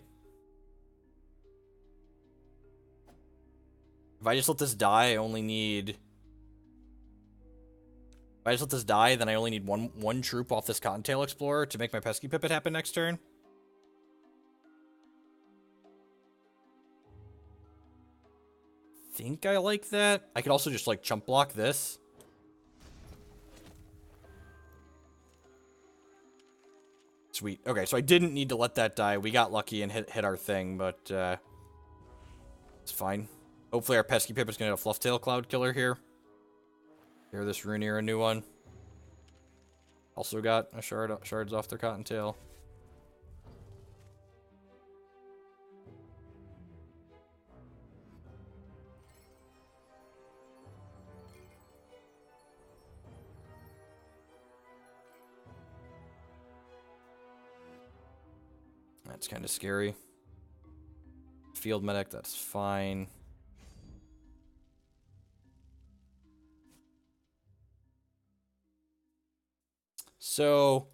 If I just let this die, I only need... If I just let this die, then I only need one troop off this Cottontail Explorer to make my Pesky Pipit happen next turn. Think I like that. I could also just, like, chump block this. Sweet. Okay, so I didn't need to let that die. We got lucky and hit our thing, but it's fine. Hopefully our Pesky Pipit's gonna have a Flufftail Cloud Killer here. Here, this Runier, a new one. Also got a shards off their Cottontail. That's kind of scary. Field Medic, that's fine. So,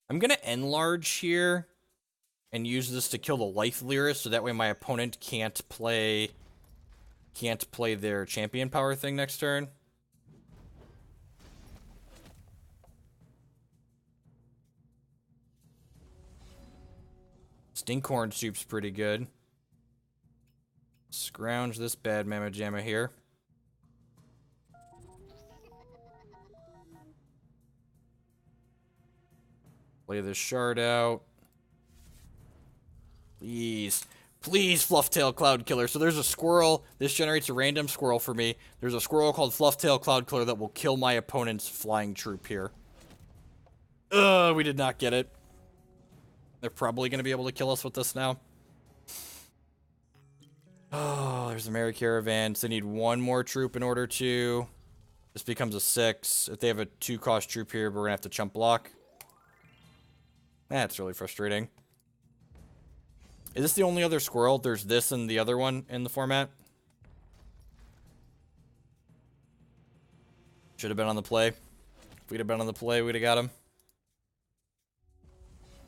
I'm going to enlarge here and use this to kill the Life Lyris, so that way my opponent can't play their champion power thing next turn. Stinkhorn Soup's pretty good. scrounge this bad mamma jamma here. Play this shard out. Please. Please, Flufftail Cloud Killer. So there's a squirrel. This generates a random squirrel for me. There's a squirrel called Flufftail Cloud Killer that will kill my opponent's flying troop here. We did not get it. They're probably going to be able to kill us with this now. Oh, there's a Merry Caravan. So they need one more troop in order to... This becomes a 6. If they have a 2-cost troop here, we're going to have to chump block. That's really frustrating. Is this the only other squirrel? There's this and the other one in the format. Should have been on the play. If we'd have been on the play, we'd have got him.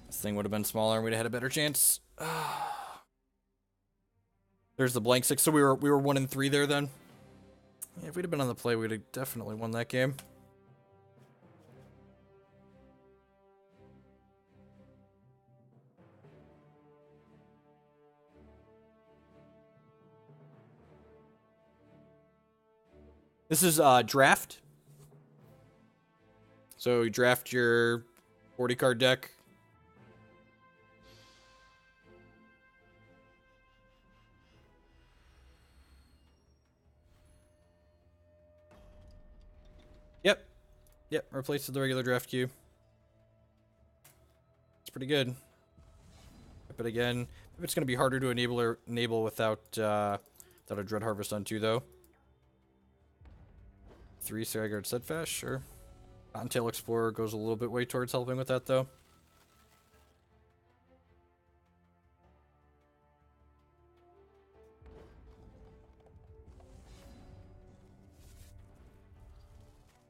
This thing would have been smaller and we'd have had a better chance. There's the blank 6. So we were 1 and 3 there then. Yeah, if we'd have been on the play, we'd have definitely won that game. This is draft. So you draft your 40 card deck. Yep, replace the regular draft queue. It's pretty good. But again, it's going to be harder to enable without a Dread Harvest on 2 though. 3 Staggered Steadfast, sure. Cottontail Explorer goes a little bit way towards helping with that though.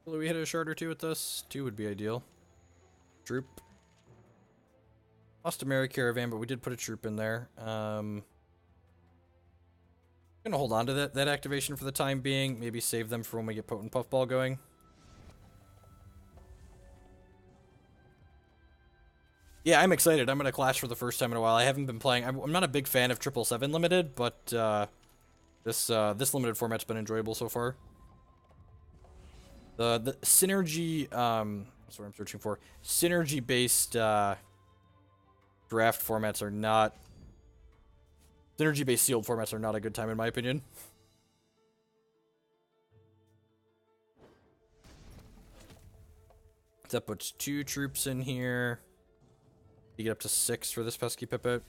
Will we hit a shard or 2 with this? 2 would be ideal. Troop. Lost a Merry Caravan, but we did put a troop in there. Gonna hold on to that activation for the time being. Maybe save them for when we get Potent Puffball going. Yeah, I'm excited. I'm gonna Clash for the first time in a while. I haven't been playing. I'm not a big fan of 777 Limited, but this limited format's been enjoyable so far. The synergy, that's what I'm searching for. Synergy-based draft formats are not... Synergy-based sealed formats are not a good time in my opinion. That puts 2 troops in here. You get up to 6 for this pesky pipit.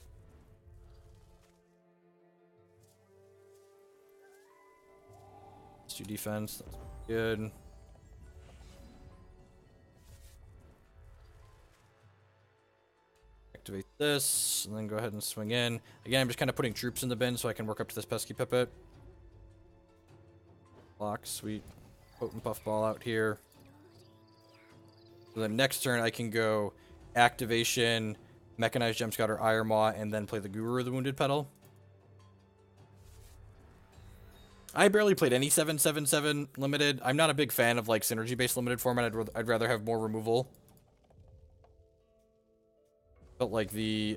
Let's do defense. That's good. Activate this, and then go ahead and swing in. Again, I'm just kind of putting troops in the bin so I can work up to this pesky pipit. Block, sweet. Potent Puffball out here. So then next turn I can go activation, Mechanized Gem Scout or Iron Maw, and then play the Guru or the Wounded Petal. I barely played any 777 limited. I'm not a big fan of like synergy-based limited format. I'd rather have more removal. Felt like the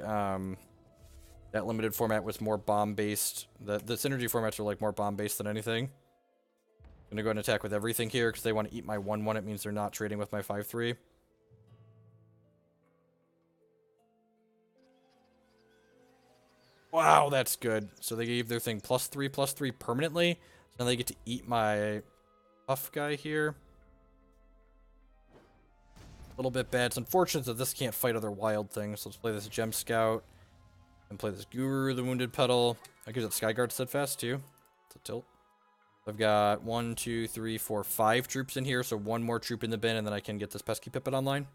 that limited format was more bomb-based. The synergy formats are like more bomb-based than anything. I'm gonna go ahead and attack with everything here because they want to eat my 1/1. It means they're not trading with my 5/3. Wow, that's good. So they gave their thing +3/+3 permanently. So now they get to eat my buff guy here. A little bit bad. It's unfortunate that this can't fight other wild things. So let's play this Gem Scout. And play this Guru, the Wounded Petal. I gives it Skyguard Steadfast too. It's a tilt. I've got 1, 2, 3, 4, 5 troops in here. So 1 more troop in the bin, and then I can get this Pesky Pipit online.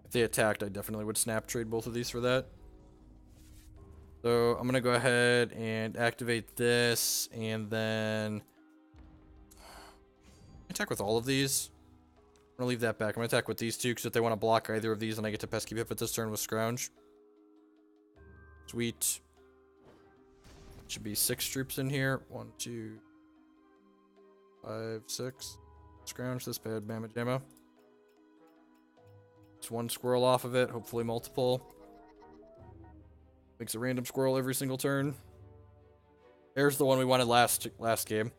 If they attacked, I definitely would snap trade both of these for that. So I'm going to go ahead and activate this, and then attack with all of these. I'm gonna leave that back. I'm gonna attack with these two, because if they want to block either of these, then I get to pesky pip at this turn with Scrounge. Sweet. Should be 6 troops in here. 1, 2, 5, 6. Scrounge this bad mamma jamma. Just 1 squirrel off of it, hopefully multiple. Makes a random squirrel every single turn. There's the one we wanted last game.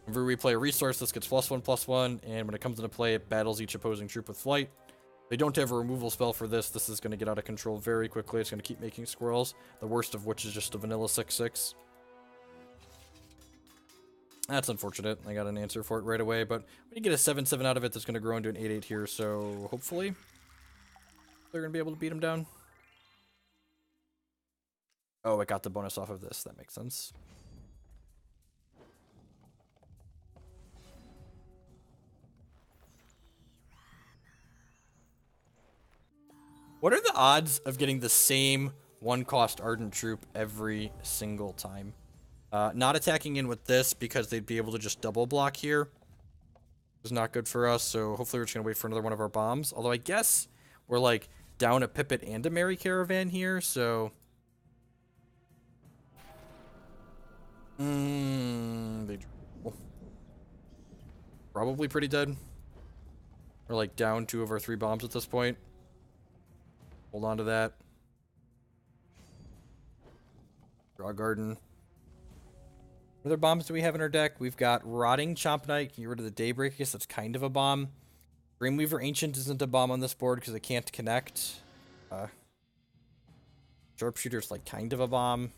Whenever we play a resource, this gets +1/+1, and when it comes into play, it battles each opposing troop with flight. They don't have a removal spell for this. This is going to get out of control very quickly. It's going to keep making squirrels, the worst of which is just a vanilla 6/6. That's unfortunate. I got an answer for it right away, but when you get a 7/7 out of it, that's going to grow into an 8/8 here, so hopefully they're going to be able to beat him down. Oh, I got the bonus off of this. That makes sense. What are the odds of getting the same 1-cost Ardent Troop every single time? Not attacking in with this because they'd be able to just double block here. It's not good for us, so hopefully we're just going to wait for another one of our bombs. Although I guess we're like down a Pipit and a Merry Caravan here, so... Probably pretty dead. We're like down 2 of our 3 bombs at this point. Hold on to that. Draw Garden. What other bombs do we have in our deck? We've got Rotting Chomp Knight. Get rid of the Daybreak. I guess that's kind of a bomb. Dreamweaver Ancient isn't a bomb on this board because it can't connect. Sharpshooter's like kind of a bomb.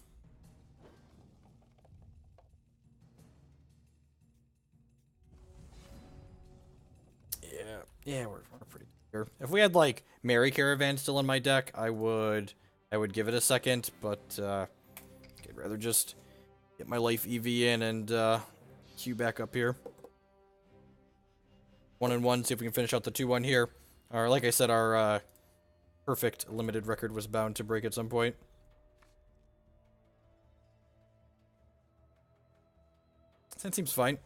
Yeah, we're pretty here. If we had like Merry Caravan still in my deck, I would give it a second, but I'd rather just get my life EV in and queue back up here. 1-1, see if we can finish out the 2-1 here. Or like I said, our perfect limited record was bound to break at some point. That seems fine.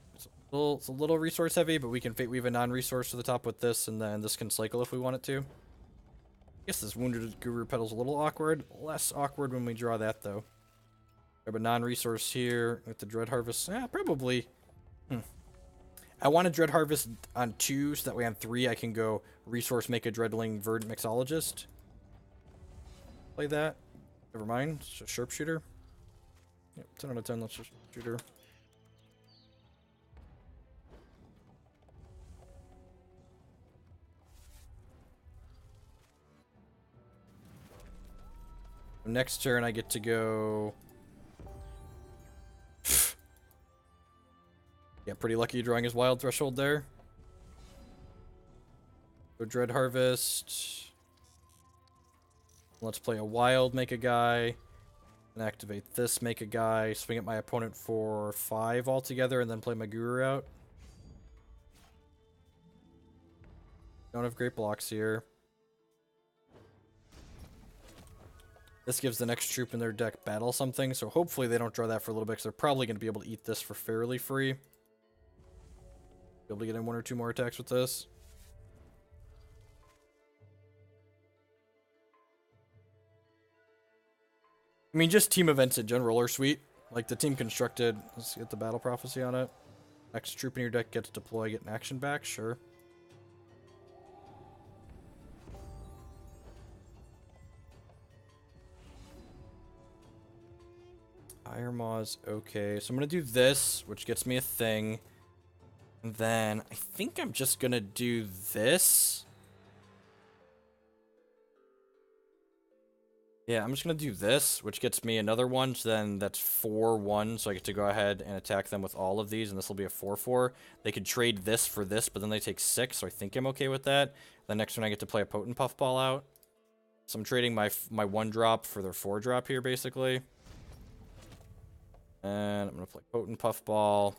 It's a little resource heavy, but we can Fate Weave a non-resource to the top with this, and then this can cycle if we want it to. I guess this Wounded Guru Pedal's a little awkward. Less awkward when we draw that, though. Grab a non-resource here with the Dread Harvest. Probably. I want to Dread Harvest on 2, so that way on 3 I can go resource, make a Dreadling, Verdant Mixologist. Play that. Never mind. It's just Sharpshooter. Yep, 10 out of 10, let's just Shooter. Next turn, I get to go... Yeah, pretty lucky drawing his Wild Threshold there. Go Dread Harvest. Let's play a Wild, make a guy. And activate this, make a guy. Swing at my opponent for 5 altogether, and then play my Guru out. Don't have great blocks here. This gives the next troop in their deck battle something, so hopefully they don't draw that for a little bit, because they're probably going to be able to eat this for fairly free. Be able to get in 1 or 2 more attacks with this. I mean, just team events in general are sweet. Like the team constructed, let's get the Battle Prophecy on it. Next troop in your deck gets deploy, get an action back, sure. Iron Maw's okay. So I'm going to do this, which gets me a thing. And then I think I'm just going to do this. Yeah, I'm just going to do this, which gets me another one. So then that's 4-1. So I get to go ahead and attack them with all of these. And this will be a 4-4. They could trade this for this, but then they take 6. So I think I'm okay with that. The next one I get to play a Potent Puffball out. So I'm trading my 1-drop for their 4-drop here, basically. And I'm going to play Potent Puffball.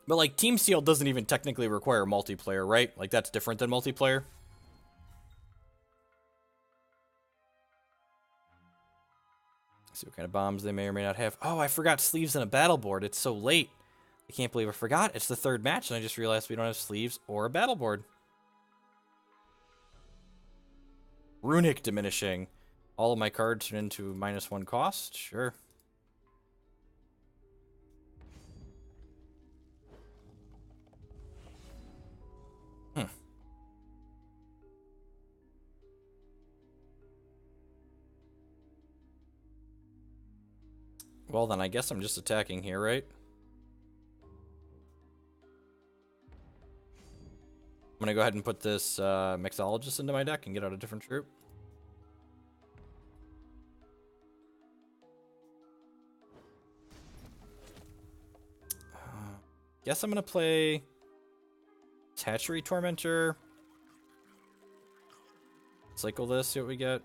But, like, Team Seal doesn't even technically require multiplayer, right? Like, that's different than multiplayer. See what kind of bombs they may or may not have. Oh, I forgot sleeves and a battle board. It's so late. I can't believe I forgot. It's the third match, and I just realized we don't have sleeves or a battle board. Runic diminishing. All of my cards turn into -1 cost? Sure. Well, then I guess I'm just attacking here, right? I'm gonna go ahead and put this Mixologist into my deck and get out a different troop. Guess I'm gonna play Hatchery Tormentor. Cycle this, see what we get.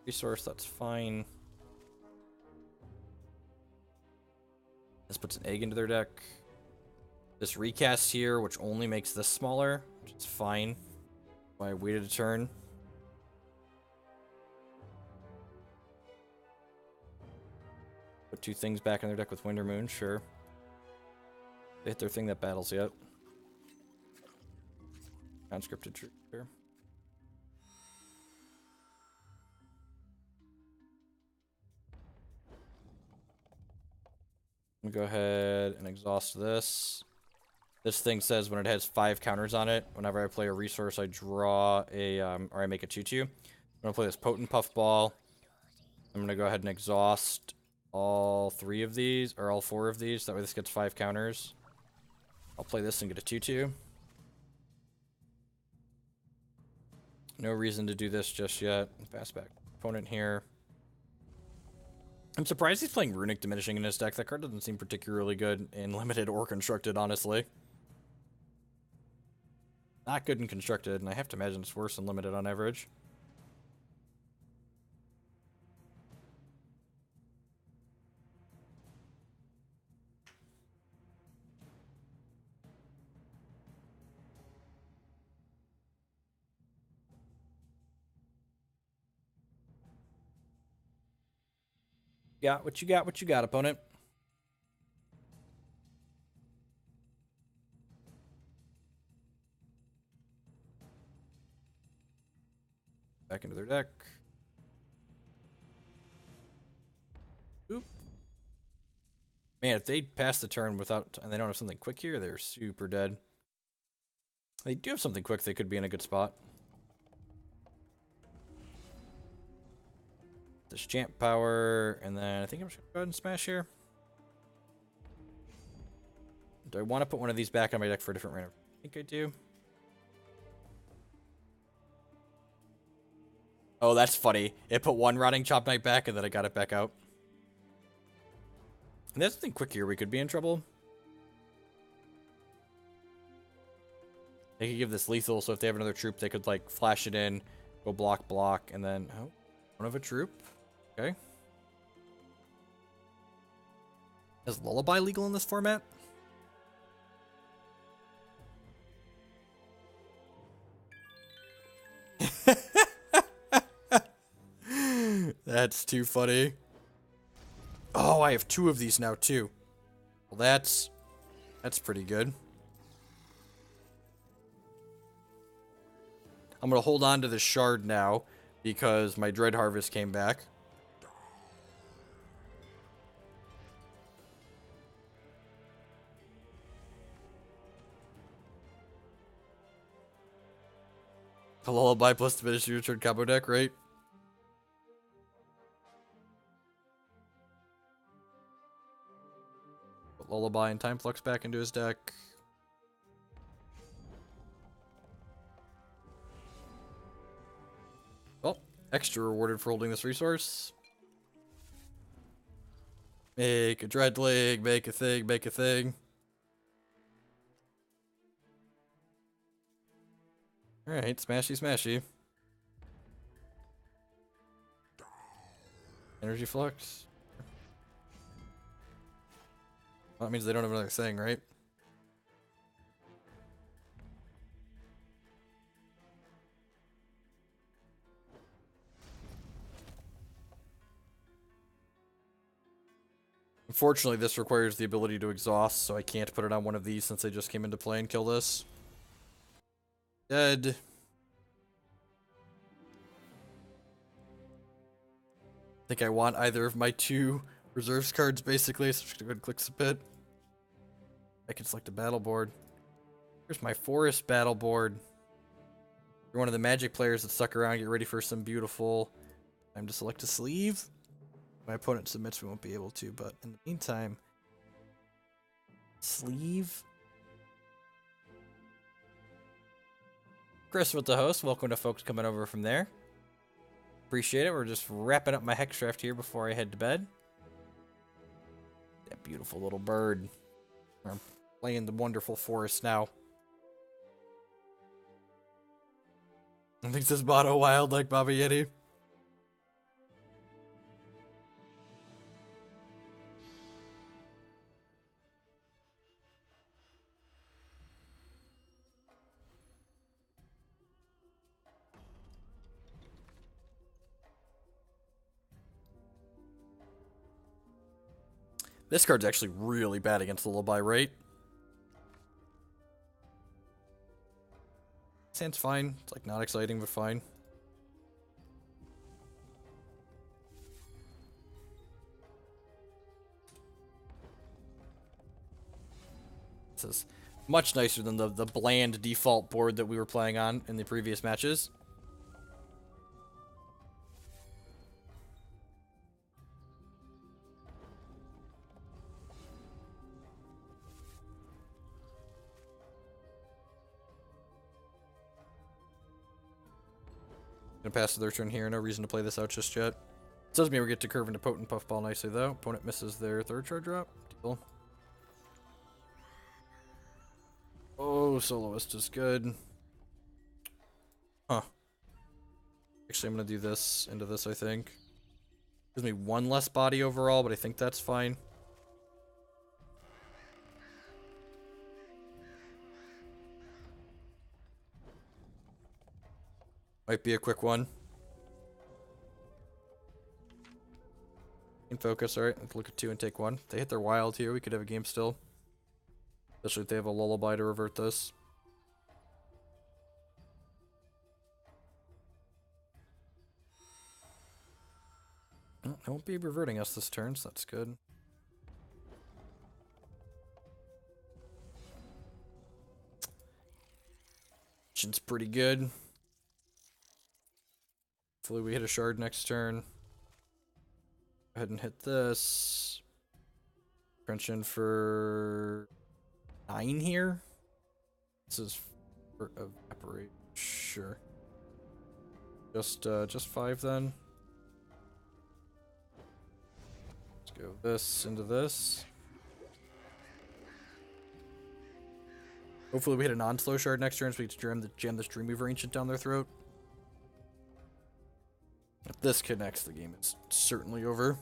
Resource, that's fine. This puts an egg into their deck. This recast here, which only makes this smaller, which is fine. I waited a turn. Put 2 things back in their deck with Wind or Moon, sure. They hit their thing that battles yet. Conscripted troop here. I'm gonna go ahead and exhaust this. This thing says when it has 5 counters on it, whenever I play a resource, I draw a, or I make a 2/2. I'm gonna play this Potent Puffball. I'm gonna go ahead and exhaust all 3 of these, or all 4 of these. That way this gets 5 counters. I'll play this and get a 2/2. No reason to do this just yet. Pass back opponent here. I'm surprised he's playing Runic Diminishing in his deck. That card doesn't seem particularly good in Limited or Constructed, honestly. Not good in Constructed, and I have to imagine it's worse in Limited on average. Got what you got, opponent. Back into their deck. Oop. Man, if they pass the turn without, and they don't have something quick here, they're super dead. They do have something quick, they could be in a good spot. This Champ Power, and then I think I'm just gonna go ahead and smash here. Do I want to put one of these back on my deck for a different random? I think I do. Oh, that's funny. It put one Rotting Chop Knight back, and then I got it back out. And there's something quick here, we could be in trouble. They could give this lethal, so if they have another troop, they could, like, flash it in, go block, block, and then... Oh, one of a troop. Okay. Is Lullaby legal in this format? That's too funny. Oh, I have 2 of these now, too. Well, that's pretty good. I'm going to hold on to the shard now because my Dread Harvest came back. The Lullaby plus diminish your turn combo deck, right? Put Lullaby and Time Flux back into his deck. Well, extra rewarded for holding this resource. Make a Dreadling, make a thing, make a thing. Alright, smashy, smashy. Energy Flux. Well, that means they don't have another thing, right? Unfortunately, this requires the ability to exhaust, so I can't put it on one of these since they just came into play and kill this. Dead. I think I want either of my 2 reserves cards, basically, so I'm just gonna go ahead and click submit. I can select a battle board. Here's my forest battle board. You're one of the Magic players that stuck around, get ready for some beautiful time to select a sleeve. My opponent submits, we won't be able to, but in the meantime, sleeve. Chris with the host, welcome to folks coming over from there. Appreciate it. We're just wrapping up my hex draft here before I head to bed. That beautiful little bird. I'm playing the wonderful forest now. I think this Botto Wild like Baba Yeti. This card's actually really bad against Lullaby, right? Sounds fine. It's like not exciting, but fine. This is much nicer than the bland default board that we were playing on in the previous matches. Gonna pass their turn here. No reason to play this out just yet. Doesn't mean we get to curve into Potent Puffball nicely, though. Opponent misses their 3rd card drop. Deal. Oh, Soloist is good. Huh. Actually, I'm gonna do this into this, I think. Gives me 1 less body overall, but I think that's fine. Might be a quick one. In focus, alright. Let's look at 2 and take 1. If they hit their wild here, we could have a game still. Especially if they have a Lullaby to revert this. Well, they won't be reverting us this turn, so that's good. It's pretty good. Hopefully we hit a shard next turn. Go ahead and hit this. Crunch in for 9 here. This is for evaporate. Sure. Just 5 then. Let's go this into this. Hopefully we hit a non-slow shard next turn so we can jam this Dreamweaver Ancient down their throat. If this connects, the game is certainly over.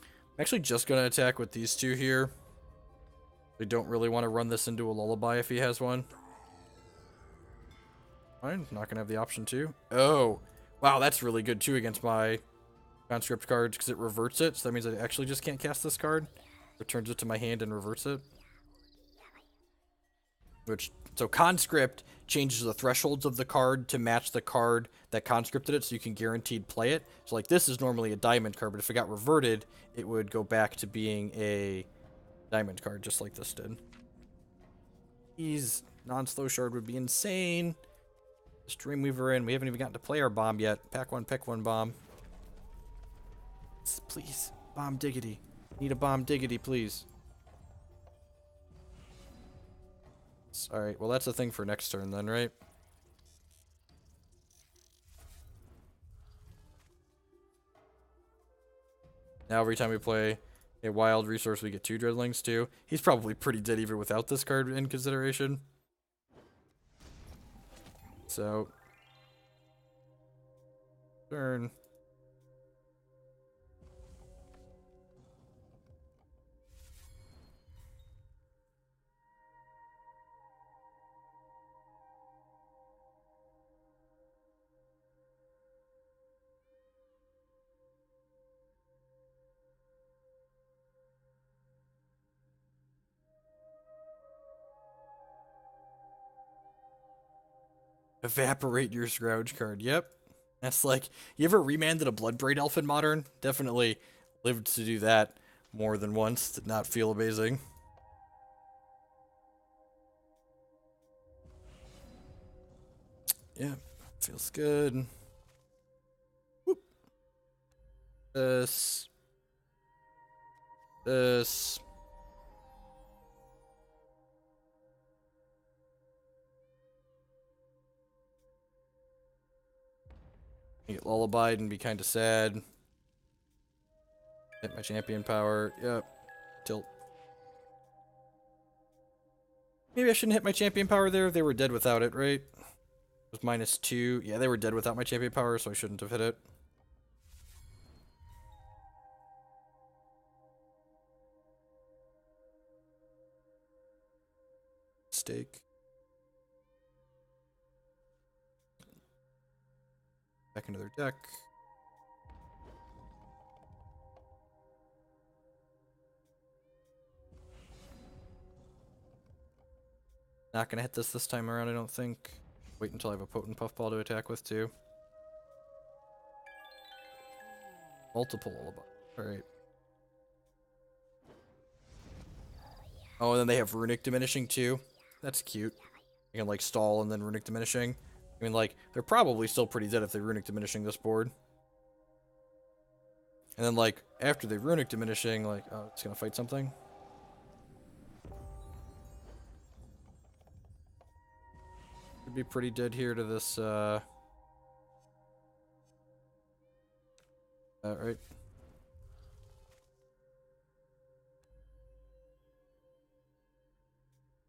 I'm actually just going to attack with these 2 here. I don't really want to run this into a Lullaby if he has one. Fine, not going to have the option to. Oh, wow, that's really good too against my Conscript cards because it reverts it. So that means I actually just can't cast this card. Returns it to my hand and reverts it. So Conscript changes the thresholds of the card to match the card that conscripted it, so you can guaranteed play it. So like this is normally a diamond card, but if it got reverted, it would go back to being a diamond card, just like this did. These non-slow shard would be insane. This Dreamweaver in. We haven't even gotten to play our bomb yet. Pack 1, pick 1 bomb. Please, bomb diggity. Need a bomb diggity, please. Alright, well that's a thing for next turn then, right? Now every time we play a wild resource, we get 2 Dreadlings too. He's probably pretty dead even without this card in consideration. So, turn. Evaporate your Scrouge card. Yep. That's like, you ever remanded a Bloodbraid Elf in Modern? Definitely lived to do that more than once. Did not feel amazing. Yeah, feels good. Whoop. This. Get lullabied and be kind of sad. Hit my champion power. Yep. Tilt. Maybe I shouldn't hit my champion power there. They were dead without it, right? It was -2. Yeah, they were dead without my champion power, so I shouldn't have hit it. Mistake. Back into their deck. Not gonna hit this time around, I don't think. Wait until I have a potent puffball to attack with too. Multiple lullaby. Alright. Oh, and then they have runic diminishing too. That's cute. You can like stall and then runic diminishing. I mean, like, they're probably still pretty dead if they runic diminishing this board. And then, like, after they runic diminishing, like, oh, it's gonna fight something. Could be pretty dead here to this, right.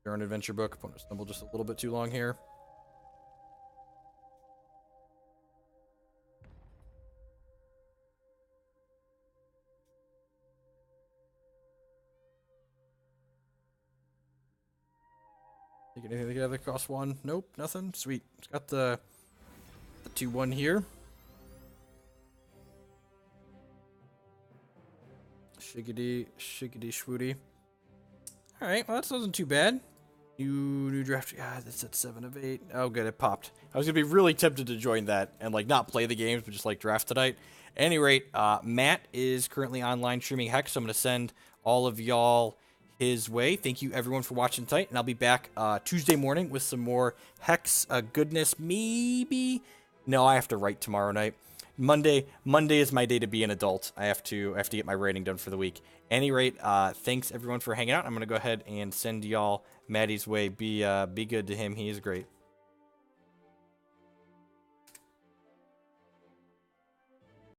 An adventure book. Opponent stumbled just a little bit too long here. You get anything together? Cost 1? Nope, nothing. Sweet. It's got the 2/1 here. Shiggity shwooty. Alright, well that wasn't too bad. New draft. God, that's at 7 of 8. Oh, good, it popped. I was gonna be really tempted to join that and like not play the games, but just like draft tonight. At any rate, Matt is currently online streaming Hex, so I'm gonna send all of y'all his way. Thank you everyone for watching tonight, and I'll be back Tuesday morning with some more Hex goodness. Maybe. No, I have to write tomorrow night. Monday is my day to be an adult. I have to get my writing done for the week. At any rate, thanks everyone for hanging out. I'm gonna go ahead and send y'all Maddie's way. Be good to him. He is great.